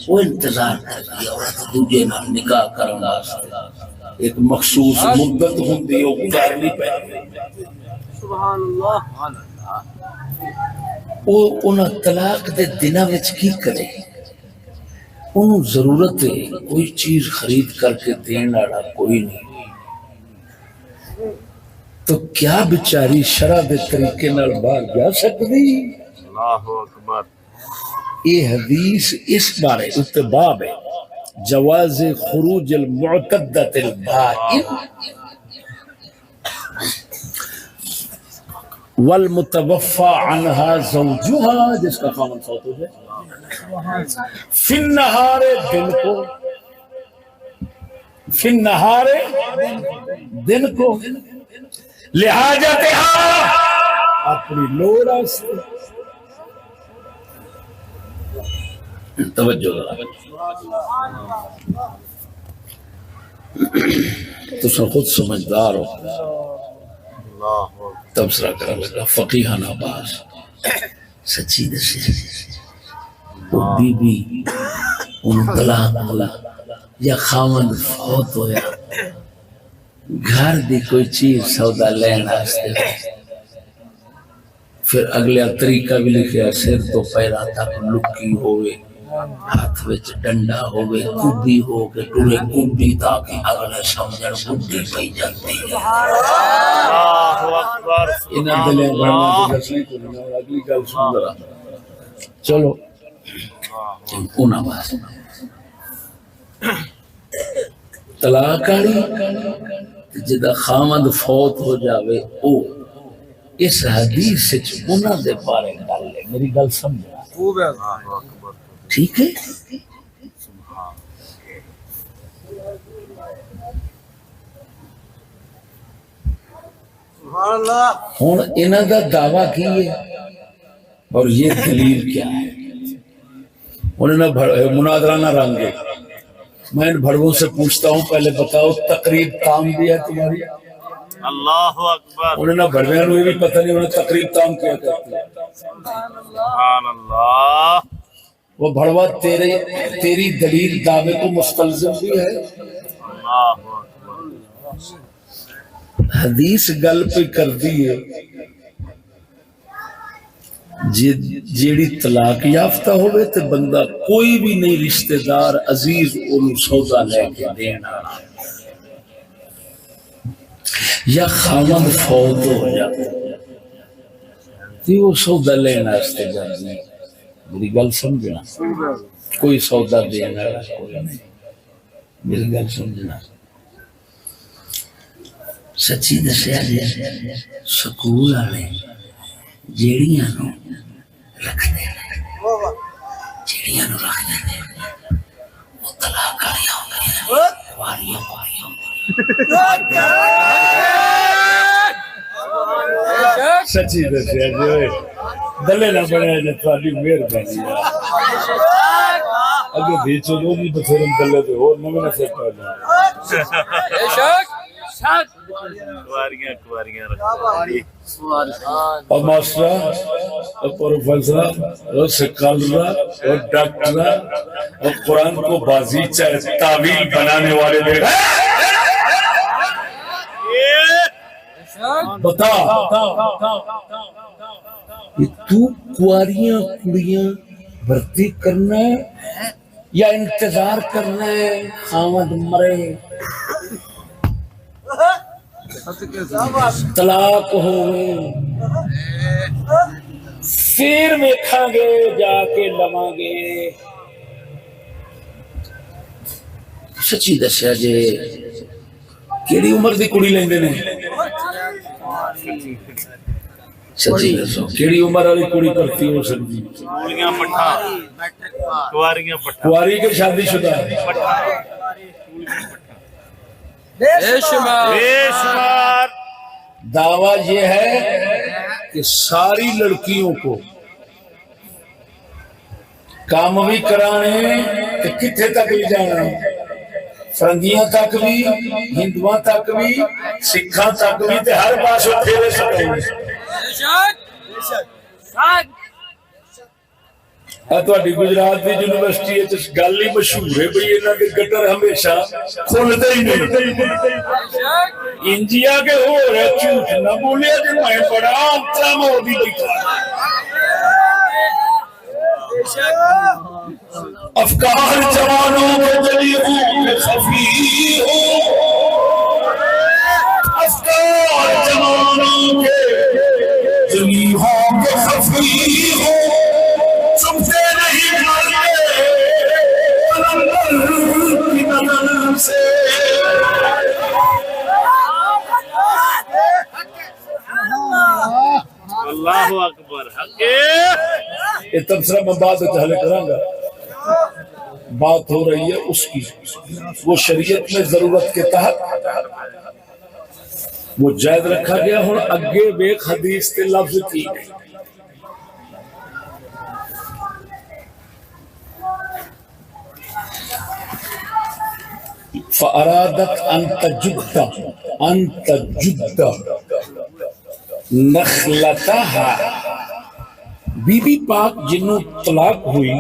وہ انتظار کرتی عورت دوجے نال نکاح کرن واسطے. ایک مخصوص مدت ہوندی ہے، وہ گزارنی پے. سبحان اللہ. وہ انہاں طلاق دے دنوں وچ کی کرے؟ انہوں ضرورت ہے کوئی چیز خرید کر کے دین والا کوئی نہیں، تو کیا بیچاری شرع دے طریقے نال باہر جا سکتی؟ اللہ اکبر. یہ حدیث اس بارے اتباب ہے جواز خروج المعتدت البائن والمتوفى عنها زوجها، جس کا خامن فوت ہو جائے، فی النہار دن کو، فی النہار دن کو، لحاجتها اپنی لوڑ واسطے. توجہ تو خود سمجھدار ہو. تبصرہ کرا لگا فقیہانہ باز. سچی دسی وہ بی بی ان طلاق ملا یا خامند فوت ہویا، گھر دی کوئی چیز سودا لین واسطے، پھر اگلا طریقہ بھی لکھیا، سر تو پیرا تک لکی ہوئے، ہاتھ وچ ڈنڈا ہوئے، کبھی ہو کے ٹورے کبھی تاکہ اگلے سمجھن بڈھی پئی جاتی ہے. اللہ اکبر. انہاں دلے بڑھنا دی اصلی کو نہیں. اگلی گل سن ذرا. چلو انہاں بات طلاق والی جدا خامد فوت ہو جاوے او اس حدیث وچ انہاں دے بارے گل ہے میری گل سمجھا ٹھیک ہے ہوں انہاں دا دعویٰ کی ہے اور یہ دلیل کیا ہے انہوں نے مناظرانہ رنگ ہے میں ان بھڑووں سے پوچھتا ہوں پہلے بتاؤ تقریب تام بھی ہے تمہاری اللہ اکبر انہوں نے بھڑووں نے بھی پتہ نہیں انہوں نے تقریب تام کیا کرتی ہے سبحان اللہ وہ بھڑوا تیری دلیل دعوے کو مستلزم بھی ہے اللہ اکبر حدیث گل پہ کر دی ہے جیڑی طلاق یافتہ ہوئے تے بندہ کوئی بھی نہیں رشتہ دار عزیز انہوں سودا لے کے دینا یا خاوند فوت ہو جاتا تی وہ سودا لینا استے جاتی میری گل سمجھنا کوئی سودا دینا کوئی نہیں میری گل سمجھنا سچی دسیا جی سکول والے جیڑیاں نو رکھ دے جیڑیاں نو رکھ دے وہ طلاق والیاں ہوندیاں واریاں سچی دسیا جی دلے نہ بنیا جی تھوڑی مہربانی اگے بیچو جو بھی بتھیرے دلے تے اور نویں سے پا جائے اور ماسٹر اور پروفیسر اور سکالر اور ڈاکٹر اور قرآن کو بازی تعویل بنانے والے لوگ بتا تو کواریاں کڑیاں بھرتی کرنا ہے یا انتظار کرنا ہے خامد مرے طلاق ہوئے پھر ویکھاں گے جا کے لواں گے سچی دسیا جی کیڑی عمر دی کڑی لیندے نے سچی دسو کیڑی عمر والی کڑی کرتی ہو سکتی کوڑیاں پٹھا کواریاں پٹھا کواری کے شادی شدہ بے شمار دعویٰ یہ ہے کہ ساری لڑکیوں کو کام بھی کرانے کہ کتھے تک بھی جانا فرنگیاں تک بھی ہندوان تک بھی سکھاں تک بھی تے ہر پاس پھیرے سکتے ہیں تواڈی گجرات دی یونیورسٹی ہے اس گل ہی مشہور ہے بھئی انہاں دے گٹر ہمیشہ کھلدے ہی نہیں انجیا کے ہو رہے جھوٹ نہ بولیا کہ میں بڑا اچھا مودی بیٹھا افکار جوانوں میں جلی ہوں خفی ہو افکار جوانوں کے جلی ہوں خفی ہو سمجھے نہیں مرتے قلندر کی نظر سے اللہ اکبر یہ تبصرہ میں بات حل کروں گا بات ہو رہی ہے اس کی وہ شریعت میں ضرورت کے تحت وہ جائز رکھا گیا اور اگے بیک حدیث کے لفظ تھی فَأَرَادَتْ أَن تَجُدَّ نخلتها بی بی پاک جنوں طلاق ہوئی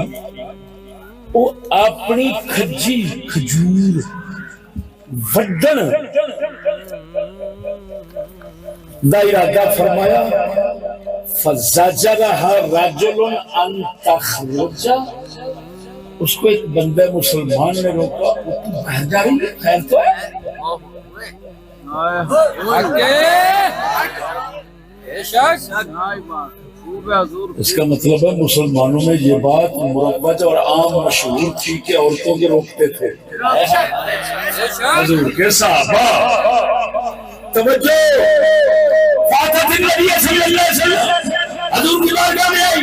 وہ اپنی کھجی کھجور وڈن دا ارادہ فرمایا فَزَجَرَهَا رَجُلٌ أَن تَخْرُجَ اس کو ایک بندہ مسلمان نے روکا وہ تو بہن جا رہی ہے خیر تو ہے اس کا مطلب ہے مسلمانوں میں یہ بات مروج اور عام مشہور تھی کہ عورتوں کے روکتے تھے. حضور کے صحابہ توجہ فاتح النبی صلی اللہ علیہ وسلم حضور کی بارگاہ میں آئی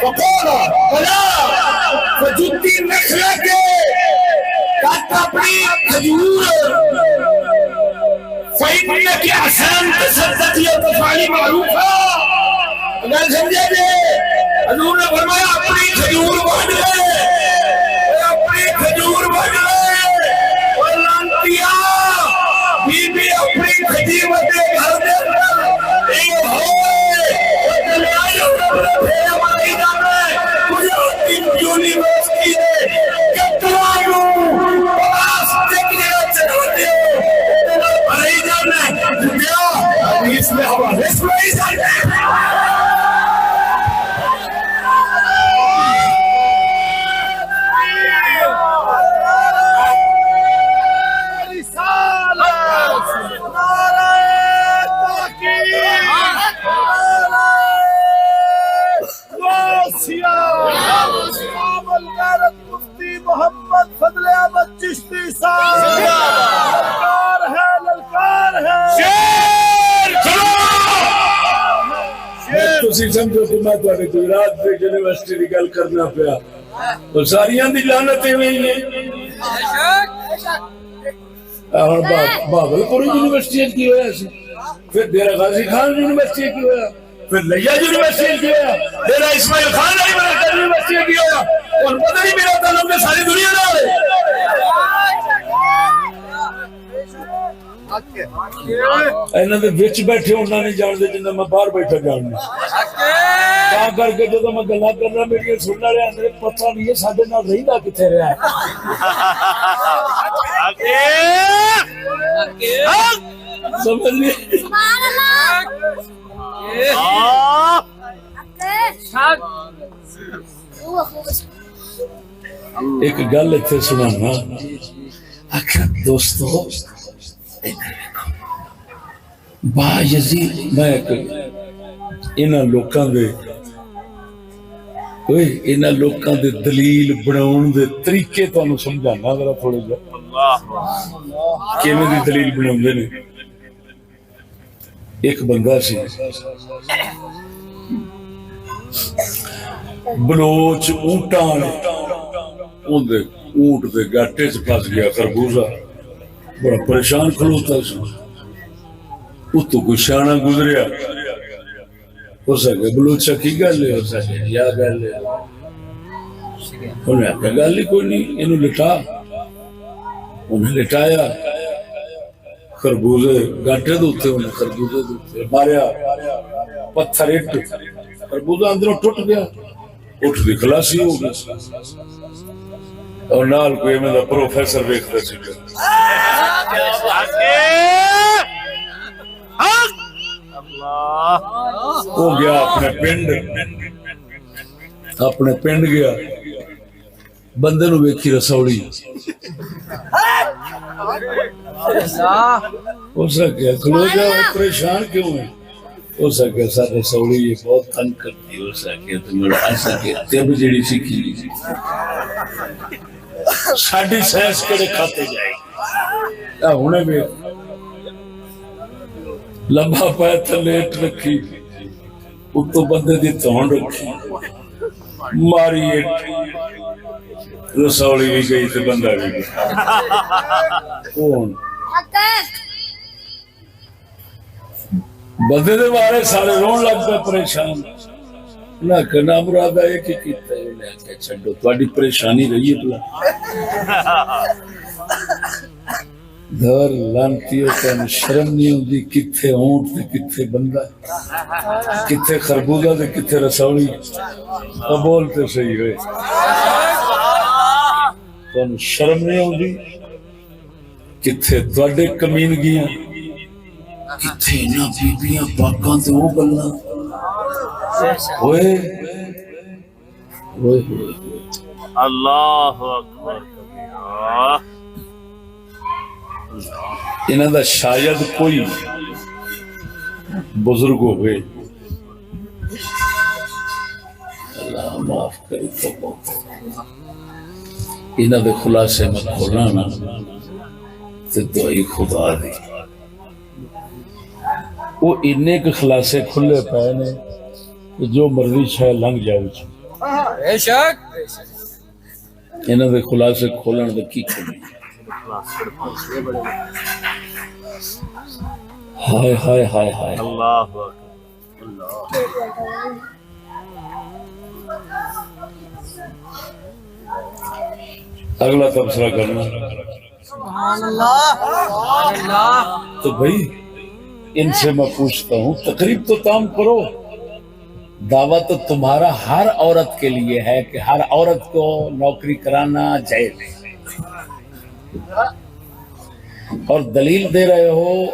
وقولا بلا فجدی نخلہ کے کہتا اپنی کھجور فَإِنَّكِ حَسَنَ تَصَدَّقِي وَتَفْعَلِي مَعْرُوفًا. اگر سمجھے دے حضور نے فرمایا اپنی کھجور بن گئے اپنی کھجور بن گئے اور لانتیا بی بی اپنی خدیمت گھر دے اندر ایک ہوئے اور دلیائی اپنے پھیرے مائی جانا ہے مجھے یونیورسٹی ہے کتوانوں پاس دیکھ جگہ چڑھا دیو بھائی جانا ہے دیا حدیث میں حوالے سنائی جانا ہے. مفتی محمد فضل احمد چشتی صاحب للکار ہے تسی سمجھو کہ میں تھوڑے گجرات سے یونیورسٹی کی گل کرنا پیا اور ساریاں دی لعنتیں ہوئی ہیں. اور بہاولپور یونیورسٹی کی ہویا سی پھر ڈیرہ غازی خان یونیورسٹی کی ہویا پھر لیا یونیورسٹی کی ہویا ڈیرہ اسماعیل خان یونیورسٹی کی ہویا اور پتہ نہیں میرا تعلق میں ساری دنیا نہ ہوئے. اینا دے وچ بیٹھے ہونا نہیں جان دے جنہیں میں باہر بیٹھا جاننا کہاں کر کے جو میں گلا کرنا میری سننا رہا اندر پتہ نہیں ہے ساڑھے نہ رہی دا کتے رہا ہے. سمجھ لیے ایک گل اتنے سنانا آخر دوستو با یزید میں انہاں لوکاں دے دلیل بناؤن دے طریقے تانوں سمجھانا ذرا تھوڑے جا کیویں دی دلیل بناؤندے نے. ایک بندہ سی بلوچ اونٹاں اندے اونٹ دے گاٹے سے پھنس گیا خربوزہ بڑا پریشان کھلوتا سی اتو کوئی شانہ گزریا ہو سکے بلوچا کی گل ہے ہو سکے یا گل ہے انہیں آکھا گل ہی کوئی نہیں انہوں لٹا انہیں لٹایا خربوزے گاٹے دوتے انہیں خربوزے دوتے ماریا پتھر اٹھ خربوزہ اندروں ٹوٹ گیا اٹھ دی خلاصی ہو گیا اور نال کوئی میں دا پروفیسر بیکھتا چکے ہو گیا اپنے پنڈ گیا بندے نو ویکھی رسوڑی ہو سکے کھلو جاؤ پریشان کیوں ہے ہو سکے سا رسوڑی یہ بہت تنگ کرتی ہو سکے تو میرا ایسا کہ تیب جڑی سکھی ساڑھی سینس کرے کھاتے جائے انہیں بھی لمبا پایا تھلیٹ رکھی اتو بندے دی تون رکھی ماری ایٹ رسولی بھی گئی تھے بندہ بھی گئی کون بندے دے بارے سارے رون لگ پہ پریشان نہ کنا مراد آئے کہ کیتا ہے انہیں کہ چھڑو تواڈی پریشانی رہی ہے تو دھر لانتی ہوتا ہے شرم نہیں ہوتی کتھے اونٹ دے کتھے بندہ کتھے خربوزہ دے کتھے رسولی بولتے صحیح ہوئے تو شرم نہیں ہوتی کتھے تواڈے کمینگیاں کتھے نہ بیبیاں پاکاں تے وہ گلاں ہوئے اللہ اکبر انہاں دا شاید کوئی بزرگ ہوئے کری توبہ انہاں دے خلاصے میں کھولا نا تے دعائی خدا دی وہ انے کے خلاصے کھلے پے نے کہ جو مرضی شے لنگ جائے بے شک انہاں دے خلاصے کھولن دے کی کھولے ہائے ہائے ہائے ہائے اللہ اکبر اگلا تبصرہ کرنا سبحان اللہ تو بھائی ان سے میں پوچھتا ہوں تقریب تو تام کرو دعویٰ تو تمہارا ہر عورت کے لیے ہے کہ ہر عورت کو نوکری کرانا جائز ہے اور دلیل دے رہے ہو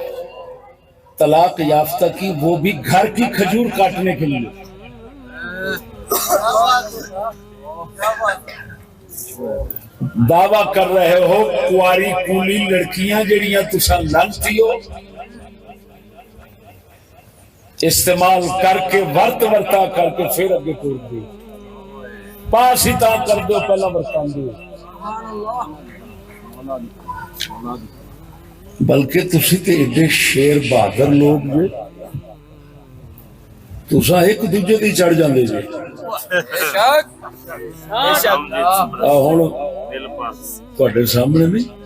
طلاق یافتہ کی وہ بھی گھر کی کھجور کاٹنے کے لیے دعویٰ کر رہے ہو کواری کولی لڑکیاں جڑیاں تساں لانتی ہو استعمال کر کے ورتا کر کے پھر اگے ٹور دی پاس ہی تا کر دو پہلا برتان دو بلکہ تسی تے ایڈے شیر بہادر لوگ جو تساں ایک دوجے دی چڑھ جاندے جی ہن تواڈے سامنے نہیں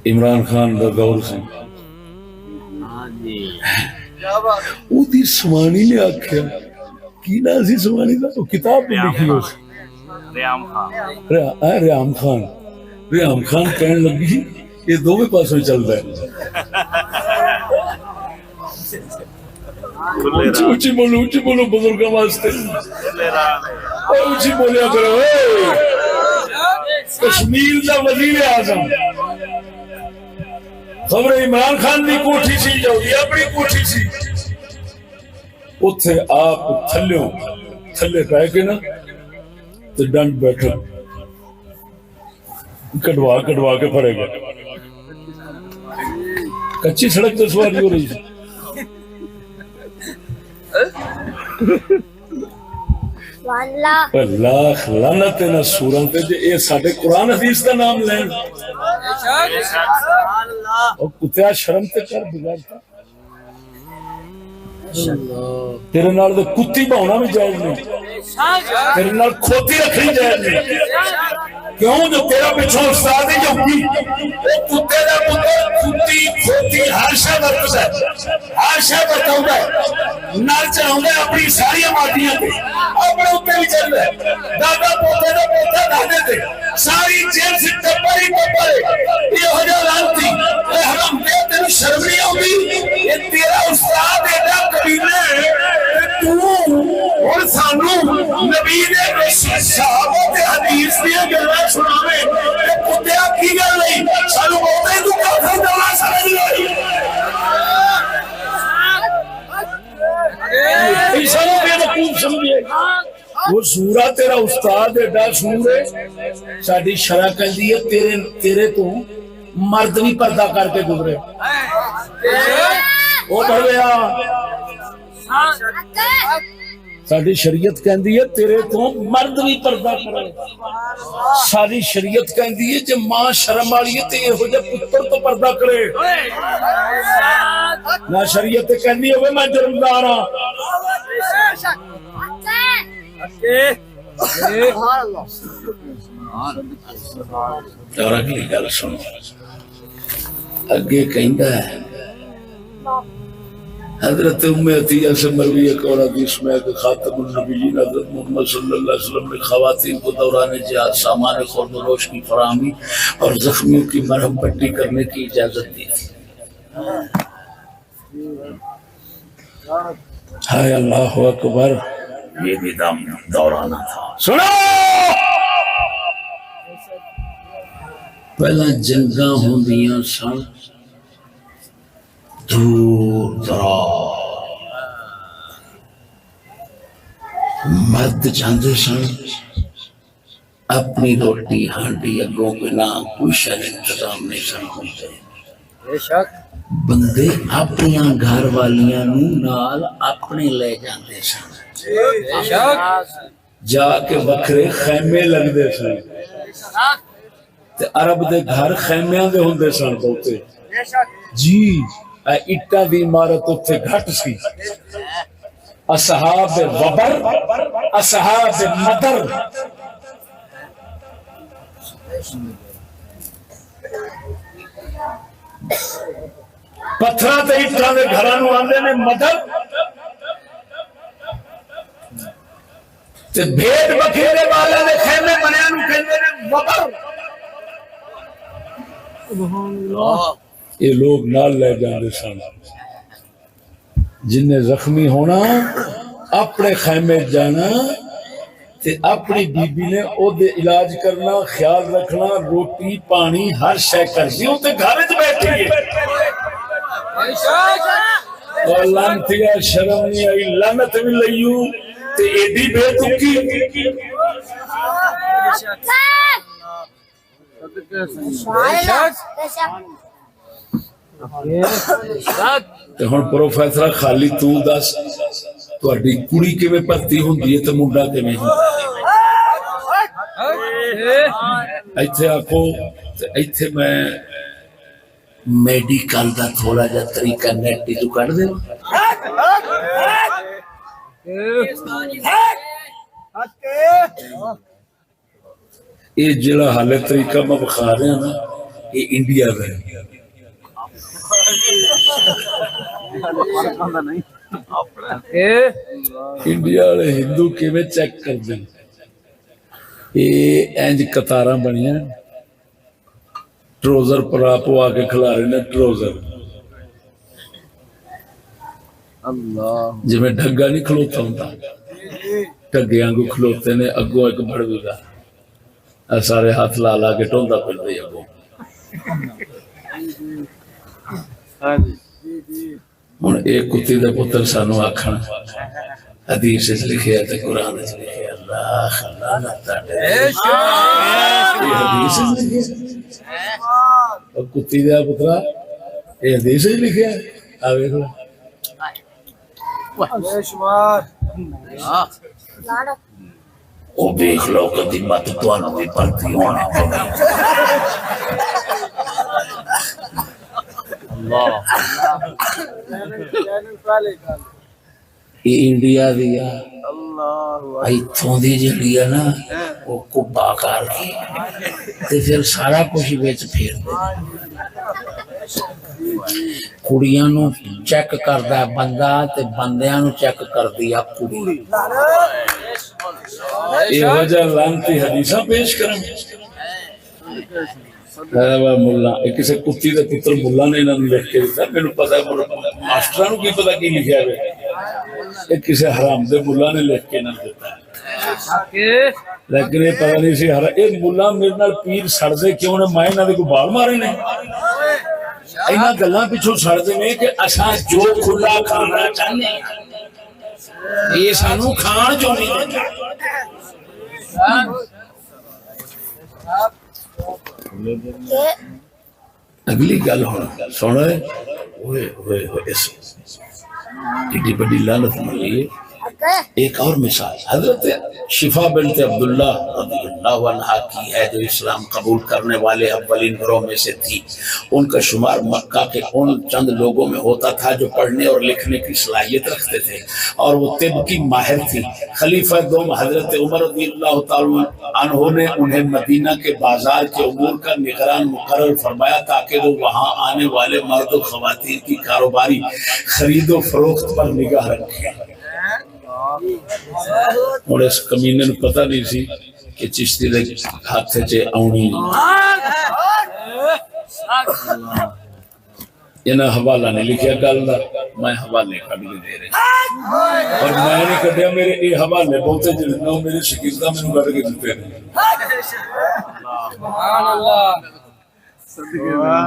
عمران خان دا گور سنگھ او دی سوانی نے آکھیا کی نا سی سوانی دا او کتاب میں لکھی ہو ریام خان کہنے لگی یہ دونوں پاسوں چلتا ہے اونچی بولو بزرگاں واسطے اونچی بولیا کرو کشمیر دا وزیر اعظم خبر عمران خان دی کوٹھی سی جو اپنی کوٹھی سی اتھے آپ تھلے پہ کے نا تو ڈنڈ بیٹھو کٹوا کے پڑے گا کچی سڑک تو سواری ہو رہی ہے اللہ لعنت نہ سوراں تے جے اے ساڈے قرآن حدیث دا نام لین او کتیا شرم تے کر بگڑتا تیرے نال تے کتی بہونا بھی جائز نہیں تیرے نال کھوتی رکھنی جائز نہیں کیوں جو تیرا پیچھوں استاد ہے جو کی کتے دا پتر کتی کھوتی ہر شے برتاؤں ہے ہر شے برتاؤں ہے نال چلاؤں ہے اپنی ساری مادیاں تے اپنے اوپر بھی چل رہا ہے دادا پوتے دا پوتا دادے تے ساری جیل سے ٹپری یہ ہو جا لانتی اے حرام دے تیرے شرم نہیں ہوگی یہ تیرا استاد ایڈا قبیلے تو اور سانو نبی نے صحابہ کے حدیث دیا گلہ سناوے کہ کتیا کی گل نہیں سانو بہتے تو کافر دلہ سمجھ لئی سانو بے وقوف سمجھے وہ سورہ تیرا استاد ایڈا سور ہے ساڈی شرع کہندی ہے تیرے تو مرد بھی پردہ کر کے گزرے وہ پڑھ گیا ساری شریعت کہندی ہے تیرے تو مرد بھی پردہ کرے ساری شریعت کہندی ہے جے ماں شرم والی ہے تے ہو جے پتر تو پردہ کرے نہ شریعت کہندی ہے میں جرمدار ہاں اور اگلی گل سنو اگے کہندا ہے حضرت ام عطیہ سے مروی ایک اور حدیث میں کہ خاتم النبیین حضرت محمد صلی اللہ علیہ وسلم نے خواتین کو دوران جہاد سامان خورد و نوش کی فراہمی اور زخمیوں کی مرہم پٹی کرنے کی اجازت دی تھی ہائے اللہ اکبر یہ بھی دورانہ تھا سنو پہلا جنگاں ہوندیاں سن دور دراز مرد جاندے سن اپنی روٹی ہانڈی اگوں بنا کوئی شاید انتظام نہیں سن ہوتے بندے اپنی گھر والیاں نو نال اپنے لے جاندے سن جا کے وکھرے خیمے لگدے سن تے عرب دے گھر خیمیاں دے ہوندے سن بہتے جی اٹا دی عمارت اتنے گھٹ سی اصحاب وبر اصحاب مدر پتھراں تے اٹاں دے گھراں نوں آندے نے مدر تے بھیڑ بکھیرے والے دے خیمے بنیاں نوں کہندے نے وبر یہ لوگ نال لے جاندے سن جن نے زخمی ہونا اپنے خیمے جانا تے اپنی بی بی نے او دے علاج کرنا خیال رکھنا روٹی پانی ہر شے کرنی او تے گھر وچ بیٹھی ہے اور لعنتی شرم نہیں آئی لعنت بھی لئیو تے ایڈی بے تکی تے ہن پروفیسر خالی تو دس تہاڈی کڑی کیویں پرتی ہوندی ہے تے منڈا کیویں ہوندا ایتھے آکھو تے ایتھے میں میڈیکل دا تھوڑا جا طریقہ نیٹ تے کڈ دے یہ جڑا حال طریقہ میں بخا رہا نا یہ انڈیا کا ہے انڈیا والے ہندو کیویں چیک کر دیں یہ انج قطاراں بنیاں ٹروزر پرا پوا کے کھلا رہے نے ٹروزر جی میں ڈھگا نہیں کھلوتا ہوں ڈھگیاں کو کھلوتے نے اگوں ایک بڑوی کا سارے ہاتھ لا لا کے ٹوندا پھر دے اگوں ہن ایک کتی دے پتر سانو آکھن حدیث وچ لکھیا تے قرآن وچ لکھیا اللہ خلانا تاڈے یہ حدیث وچ لکھیا اور کتی دے پترا یہ حدیث وچ لکھیا آ ویکھ لو وہ دیکھ لو کدی مت تانوں بھی پرتی ہونا یہ انڈیا دیا ایتھوں دی جڑی ہے نا وہ کبا کر کے تے پھر سارا کچھ وچ پھیر دے کڑیاں نو چیک کردا ہے بندہ تے بندیاں نو چیک کردی ہے کڑی یہ وجہ لعنتی حدیثاں پیش کرن ملا کسی کتی دے پتر ملا نے انہوں نے لکھ کے دیتا مینوں پتہ ہے ماسٹراں نوں کی پتہ کی لکھیا ہے کسی حرام دے ملا نے لکھ کے انہوں نے دیتا لیکن یہ پتہ نہیں سی یہ ملا میرے نال پیر سڑدے کیوں نے میں انہاں دے کوئی بال مارے نے انہاں گلاں پیچھوں سڑدے نے کہ اساں جو کھلا کھانا چاہنے یہ سانو کھان جو نہیں دیتا اگلی گل ہونا سونا ہے ہوئے ہوئے ہوئے ایڈی بڑی لعنت ملی ایک اور مثال حضرت شفا بنت عبداللہ رضی اللہ عنہ کی ہے جو اسلام قبول کرنے والے اولین گروہ میں سے تھی ان کا شمار مکہ کے ان چند لوگوں میں ہوتا تھا جو پڑھنے اور لکھنے کی صلاحیت رکھتے تھے اور وہ طب کی ماہر تھی خلیفہ دوم حضرت عمر رضی اللہ تعالیٰ عنہ نے انہیں مدینہ کے بازار کے امور کا نگران مقرر فرمایا تاکہ وہ وہاں آنے والے مرد و خواتین کی کاروباری خرید و فروخت پر نگاہ رکھیں اور اس کمینے نے پتہ نہیں سی کہ چشتی دے ہاتھ سے آؤنی یہ نہ حوالہ نے لکھیا گل دا میں حوالے کھڑ کے دے رہے اور میں نے کہا میرے یہ حوالے بہتے جلدنا میرے شکردہ میں نے کھڑ کے دیتے رہے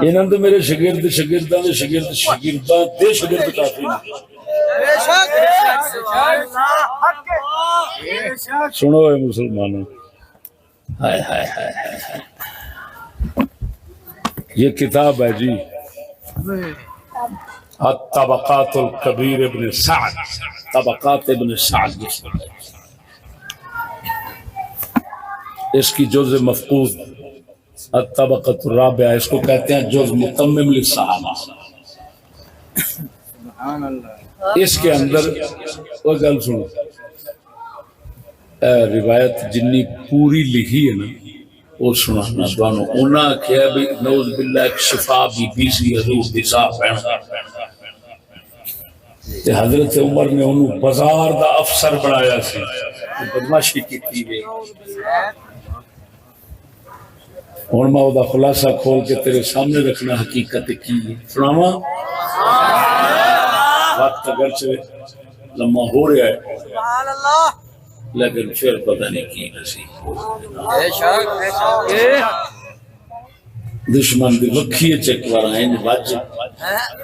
انہوں نے میرے شگردہ دے شگرد کافی نہیں سنو اے مسلمانوں ہائے ہائے ہائے یہ کتاب ہے جی الطبقات الکبیر ابن سعد طبقات ابن سعد اس کی جز مفقود الطبقۃ الرابعہ، اس کو کہتے ہیں جز متمم للصحابہ۔ اس کے اندر وہ گل سنو، روایت جنی پوری لکھی ہے نا وہ سنانا دوانو۔ انہاں کیا بھی نعوذ باللہ ایک شفا بی سی حضور دی صاحب پہنا تے حضرت عمر نے انہوں بازار دا افسر بنایا سی، بدماشی کی تھی۔ اور میں دا خلاصہ کھول کے تیرے سامنے رکھنا حقیقت کی سناواں۔ وقت اگرچہ لمحہ ہو رہا ہے لیکن پھر پتہ نہیں کی نصیب ہو۔ دشمن دی وکھی چیک وار آئیں بچ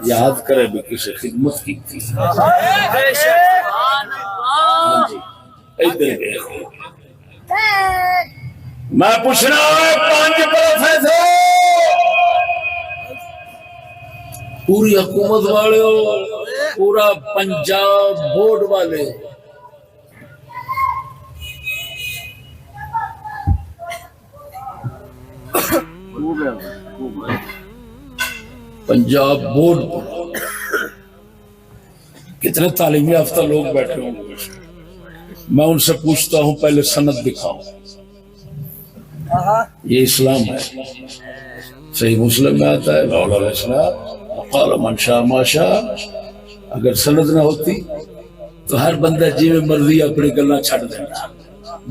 یاد کرے بھی کسی خدمت کی تھی۔ ادھر دیکھو میں پوچھنا ہے 5 پروفیسر پوری حکومت والے ہو، پورا پنجاب بورڈ والے، پنجاب بورڈ کتنے تعلیم یافتہ لوگ بیٹھے ہوں گے، میں ان سے پوچھتا ہوں پہلے سند دکھاؤ، یہ اسلام ہے؟ صحیح مسلم میں آتا ہے لولا الاسلام وقال من شاء ما شاء۔ اگر سند نہ ہوتی تو ہر بندہ جی میں مرضی اپنی گلا چھڑ دینا،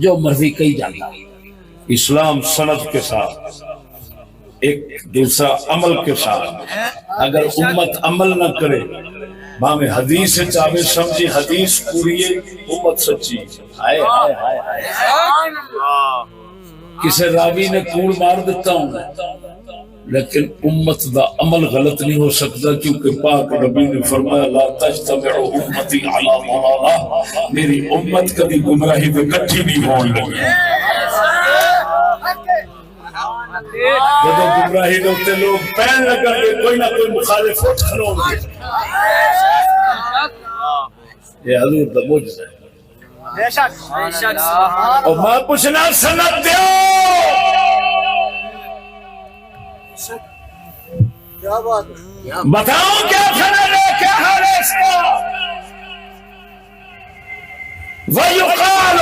جو مرضی کہی جانی۔ اسلام سند کے ساتھ، ایک دوسرا عمل کے ساتھ۔ اگر امت عمل نہ کرے باہمیں حدیث چاہے سمجھی حدیث پوری ہے، امت سچی۔ ہائے ہائے ہائے ہائے، کسے راوی نے کوڑ مار دیتا ہوں لیکن امت دا عمل غلط نہیں ہو سکتا، کیونکہ پاک نبی نے فرمایا لا تجتمع امتی علی ضلالہ، میری امت کبھی گمراہی پہ کٹھی نہیں ہون لگی۔ جب گمراہی ہوتے لوگ پہن لگیں گے کوئی نہ کوئی مخالف اٹھ کھلوں گے۔ یہ حضور دا معجزہ ہے۔ اور میں پوچھنا سند دیو، بتاؤں کیا سند ہے، کیا حال ہے اس کا؟ وَيُقَالُ،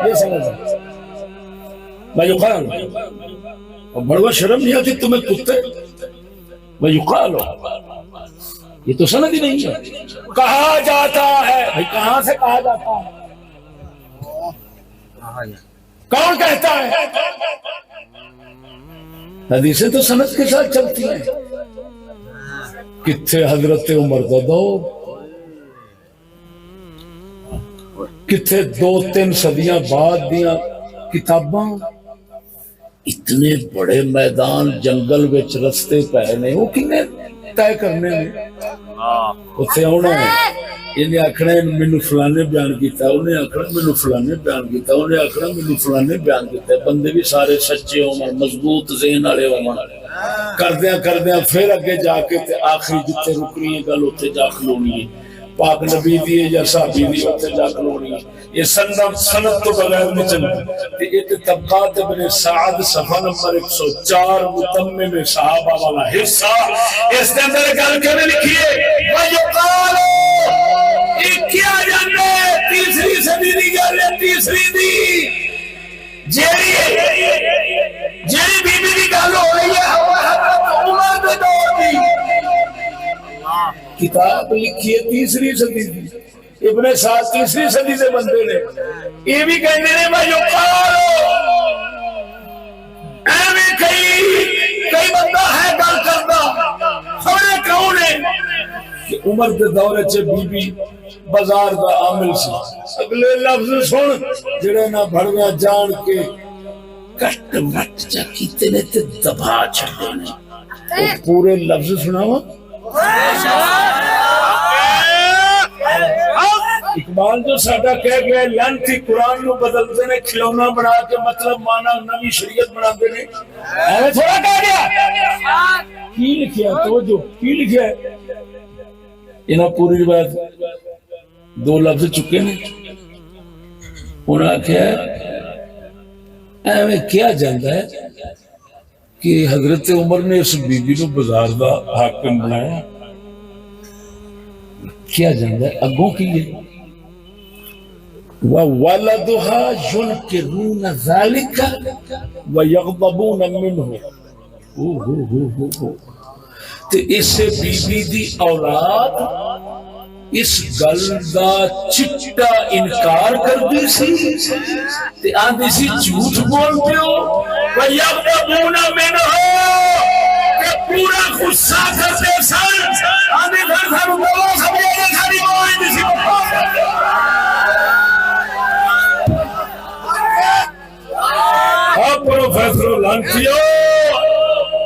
یہ سند ہے وَيُقَالُ، اور بڑوا شرم نہیں آتی تمہیں کتے؟ وَيُقَالُ، یہ تو سند ہی نہیں ہے، کہا جاتا ہے۔ بھئی کہاں سے کہا جاتا ہے؟ کون کہتا ہے؟ حدیثیں تو سند کے ساتھ چلتی ہیں۔ کتھے حضرت عمر دا دور، کتھے 2-3 صدیاں بعد دیاں کتاباں، اتنے بڑے میدان جنگل وچ رستے پہنے وہ کنے طے کرنے میں اتنے آنا ہے۔ انہیں آکھنا مینوں فلانے بیان کیتا، انہیں آکھنا مینوں فلانے بیان کیتا، انہیں آکھنا مینوں فلانے بیان کیتا۔ بندے بھی سارے سچے ہون، مضبوط ذہن والے ہون، کردیاں کردیاں پھر اگے جا کے تے آخری جتھے رکنی ہے گل اتنے جا کھلونی ہے، پاک نبی دی یا صحابی دی اتنے جا کھلونی ہے۔ یہ سند تو بغیر نہیں چلتا۔ یہ طبقات ابن سعد صفحہ نمبر 104 متمم صحابہ والا حصہ، اس کے اندر گل کرنے لکھی ہے وَيُقَالُ، کیا جانے تیسری صدی دی گل ہے، تیسری دی جیڑی بی بی دی گل ہو رہی ہے حضرت عمر دے دور دی، کتاب لکھی ہے تیسری صدی دی، ابن سعد تیسری صدی سے بندے نے، یہ بھی کہنے نے وَيُقَالُ، ایویں کئی بندہ ہے گل کردا، خبریں کون ہے کہ عمر دے دورے چ بی بی بازار دا عامل سی۔ اگلے لفظ سن جڑے نہ بھڑویا جان کے کٹ وٹ جا کیتے نے تے دبا چھڑے نے۔ وہ پورے لفظ سناواں؟ اقبال جو ساڈا کہہ گیا لانتی قرآن نو بدلتے نے، کھلونا بنا کے مطلب مانا نوی شریعت بناتے نے، ایویں تھوڑا کہہ گیا۔ کی لکھیا تو جو کی لکھیا ہے؟ انہاں پوری روایت 2 لفظ چکے نے۔ انہاں کہا ایویں کیا جاندہ ہے کہ حضرت عمر نے اس بی بی نو بازار دا حاکم بنایا؟ کیا جاندہ ہے اگوں کی یہ وَوَلَدُهَا يُنْكِرُونَ ذَلِكَ وَيَغْضَبُونَ مِنْهُ تے اسے بی بی دی اولاد اس گل دا چٹا انکار کر دی سی تے آندھی سی جھوٹ بولتے ہو وَيَغْضَبُونَ مِنْهُ کہ پورا غصہ کرتے سن آندھی گھر گھر بولو سمجھے گا گھری بوئی دی سی پروفیسر لانچیو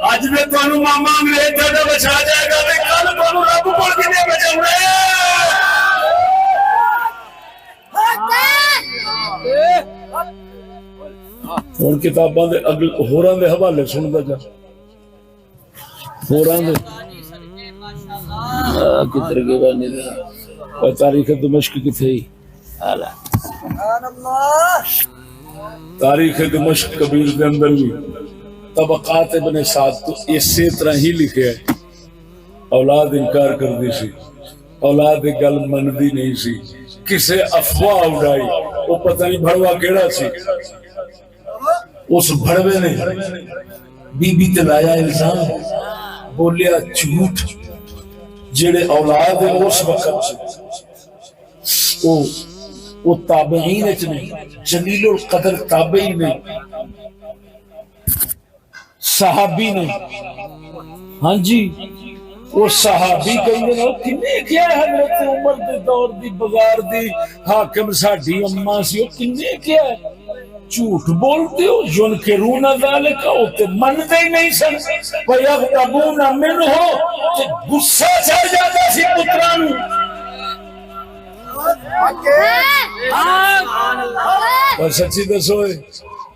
آج میں تو انہوں ماما انگریز جانا بچا جائے گا میں کل تو انہوں رب پڑھ کے لئے بچاؤں رہے ان کتاباں دے ہوران دے حوالے سن دا جا ہوران دے کتر کے بانی دے اور تاریخ دمشق کی تھی سبحان اللہ تاریخ دمشق کبیر دے اندر بھی طبقات ابن سعد تو اسی طرح ہی لکھے ہے اولاد انکار کر دی سی اولاد گل مندی نہیں سی کسے افواہ اڑائی وہ پتہ نہیں بھڑوا کیڑا سی اس بھڑوے نے بی بی تلایا الزام بولیا جھوٹ جڑے اولاد ہے اس وقت وہ تابعین اچ نہیں جلیل القدر تابعی نہیں صحابی نہیں ہاں جی وہ صحابی کہیں گے کنے کیا ہے حضرت عمر دے دور دی بغار دی حاکم ساڑھی اممہ سی وہ کنے کیا ہے جھوٹ بولتے ہو یُنْکِرُونَ ذَلِكَ ہوتے من دے ہی نہیں سن وَيَغْضَبُونَ مِنْهُ کہ غصہ چڑھ جاتا سی پتران اور سچی دسوئے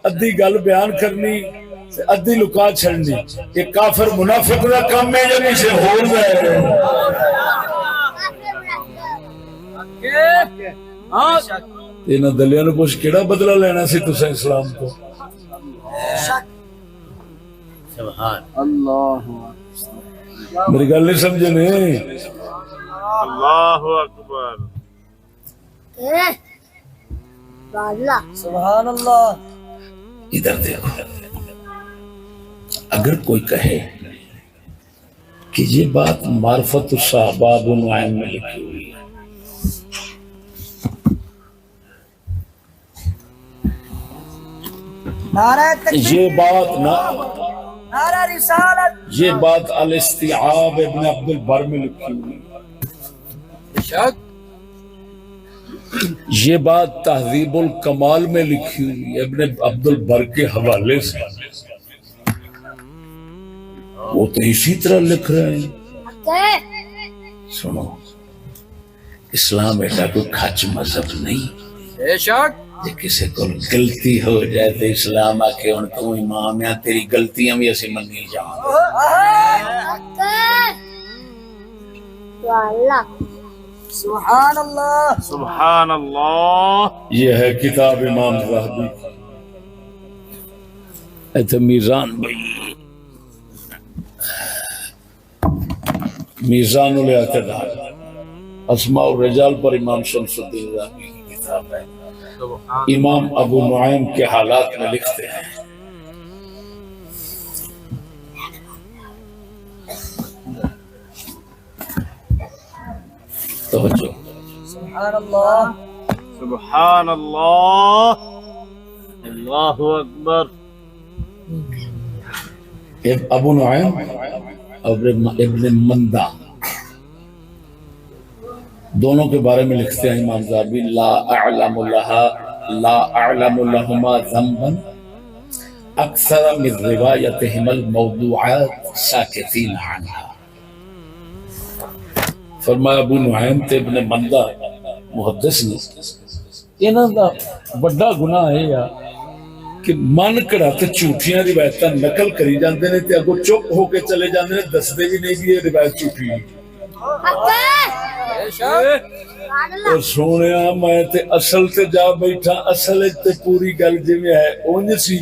ادھی گل بیان کرنی ادھی لکا چھڑنی یہ کافر منافق دا کام میں جنہی سے ہو جائے تینا دلیاں نے پوچھ کیڑا بدلہ لینا سی تسا اسلام کو سبحان اللہ میری گل نہیں سمجھے نہیں اللہ اکبر سبحان اللہ ادھر دیکھو اگر کوئی کہے کہ یہ بات معرفت الصحابہ ابو نعیم میں لکھی ہوئی ہے نعرہ تکبیر یہ بات نہ نعرہ رسالت یہ بات الاستیعاب ابن عبد البر میں لکھی ہوئی ہے یہ بات تہذیب الکمال میں لکھی ہوئی ہے ابن عبد البر کے حوالے سے وہ تو اسی طرح لکھ رہے ہیں سنو اسلام ایسا کوئی کھچ مذہب نہیں جی کسی کو گلتی ہو جائے تو اسلام آکے ان تو امام یا تیری گلتیاں بھی ایسی من نہیں جاؤں سبحان اللہ سبحان اللہ یہ ہے کتاب امام ذہبی ایتھے میزان بھئی میزان الاعتدال اسماء الرجال پر امام شمس الدین ذہبی کی کتاب ہے امام ابو نعیم کے حالات میں لکھتے ہیں توجہ سبحان اللہ سبحان اللہ اللہ اکبر ابو نعیم اور ابن مندہ دونوں کے بارے میں لکھتے ہیں امام ذہبی لا اعلم لہما ذنبا اکثر من روایتہم الموضوعات ساکتین عنہا فرمایا ابو نعیم تے ابن مندہ محدث نے انہاں دا بڑا گناہ ہے یا کہ من کڑا تے جھوٹیاں روایتاں نقل کری جاندے نے تے اگوں چپ ہو کے چلے جاندے نے دسدے بھی نہیں بھی یہ روایت جھوٹی ہے اور سونیا میں تے اصل تے جا بیٹھا اصل تے پوری گل جویں ہے اونج سی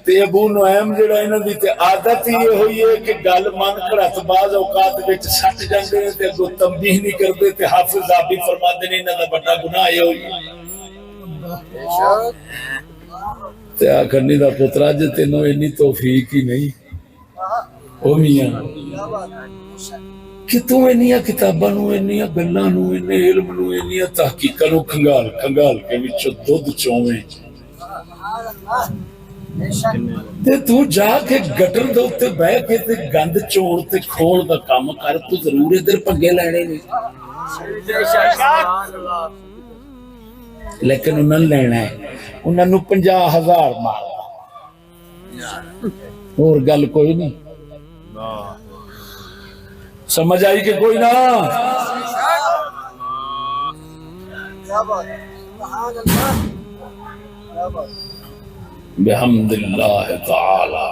تے ابو نعیم جڑا انہاں دی تے عادت ہی ہوئی ہے کہ گل من کڑت بعض اوقات وچ سٹ جاندے تے اگوں تنبیہ نہیں کردے تے حافظ ذابی فرماندے نے انہاں دا بڑا گناہ یہ ہوئی تے آکھنی دا پترا جے تینوں انی توفیق ہی نہیں او میاں کہ تو انیاں کتاباں نو انیاں گلاں نو انیاں علم نو انیاں تحقیقاں نو کھنگال کے وچوں دودھ چوویں تے تو جا کے گٹر دے اوتے بیٹھ کے تے گند چوڑ تے کھول دا کام کر تو ضرور ادھر پگے لینے نہیں لیکن انہاں نے لینا ہے انہاں نو 50,000 مارنا اور گل کوئی نہیں سمجھ آئی کہ کوئی نہ بحمد اللہ تعالی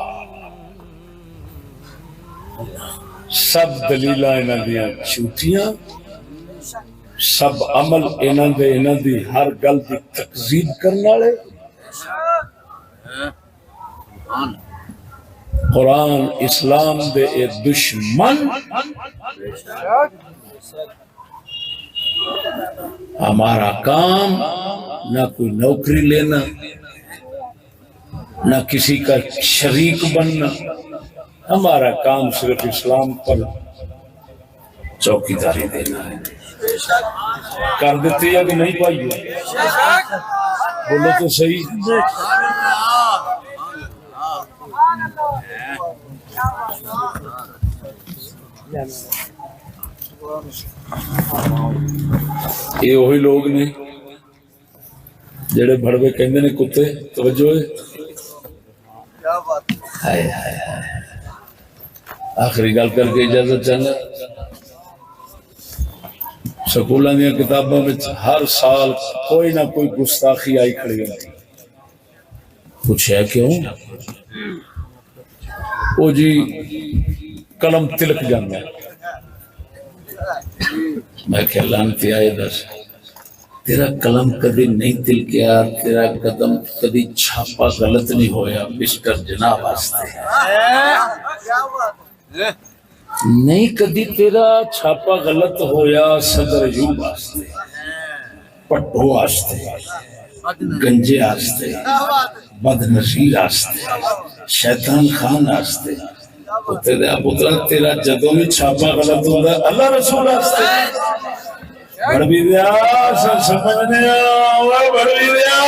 سب دلیلہ انہاں دیاں جھوٹیاں سب عمل انہاں دی ہر گل دی تکذیب کرنے والے قرآن اسلام دے اے دشمن ہمارا کام نہ کوئی نوکری لینا نہ کسی کا شریک بننا ہمارا کام صرف اسلام پر چوکی داری دینا ہے کر دیتے یا کہ نہیں پائی بولو تو صحیح یہ وہی لوگ نے جڑے بڑوے کہندے نے کتے توجہ ہے آخری گل کر کے اجازت چاہنا سکولاں دیاں کتاباں وچ ہر سال کوئی نہ کوئی گستاخی آئی کھڑی ہوندی پوچھا کیوں او جی قلم تلک جانا ہے میں کہ لانتی آئے دس تیرا قلم کدی نہیں تلکیا تیرا قدم کدی چھاپا غلط نہیں ہویا مسٹر جناب واسطے نہیں کدی تیرا چھاپا غلط ہویا صدر ایوب واسطے پٹھو واسطے گنجے واسطے بد نظیر واسطے شیطان خان واسطے تیرا جدوں بھی چھاپا غلط ہوتا ہے اللہ رسول واسطے بڑی دیا سمجھنے بڑی دیا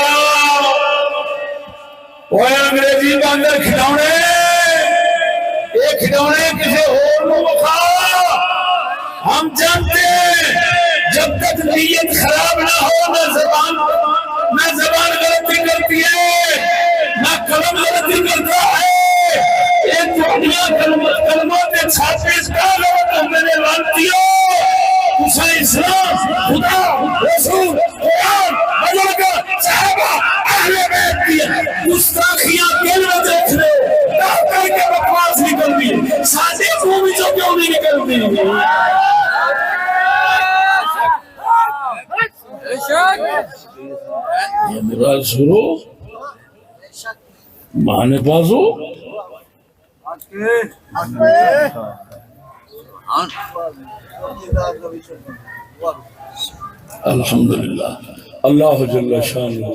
وہ انگریزی باندر کھڑونے یہ کھڑونے کسی اور کو بخا ہم جانتے ہیں جب تک نیت خراب نہ ہو نہ زبان غلطی کرتی ہے نہ قلم غلطی کرتا ہے ایک دنیا کلمات چھاپیس کا غلط ہم نے لانتی ہو اسے اسلام خدا رسول قرآن بزرگ صحابہ اہل بیت دیا گستاخیاں دل میں دیکھ لو کر کے بکواس نکل دی سازی خوبی جو کیوں نہیں نکل دی یہ میرا سرو مانے بازو الحمدللہ اللہ جل شانہ.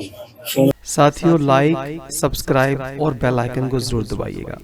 ساتھیوں لائک سبسکرائب اور بیل آئیکن کو ضرور دبائیے گا.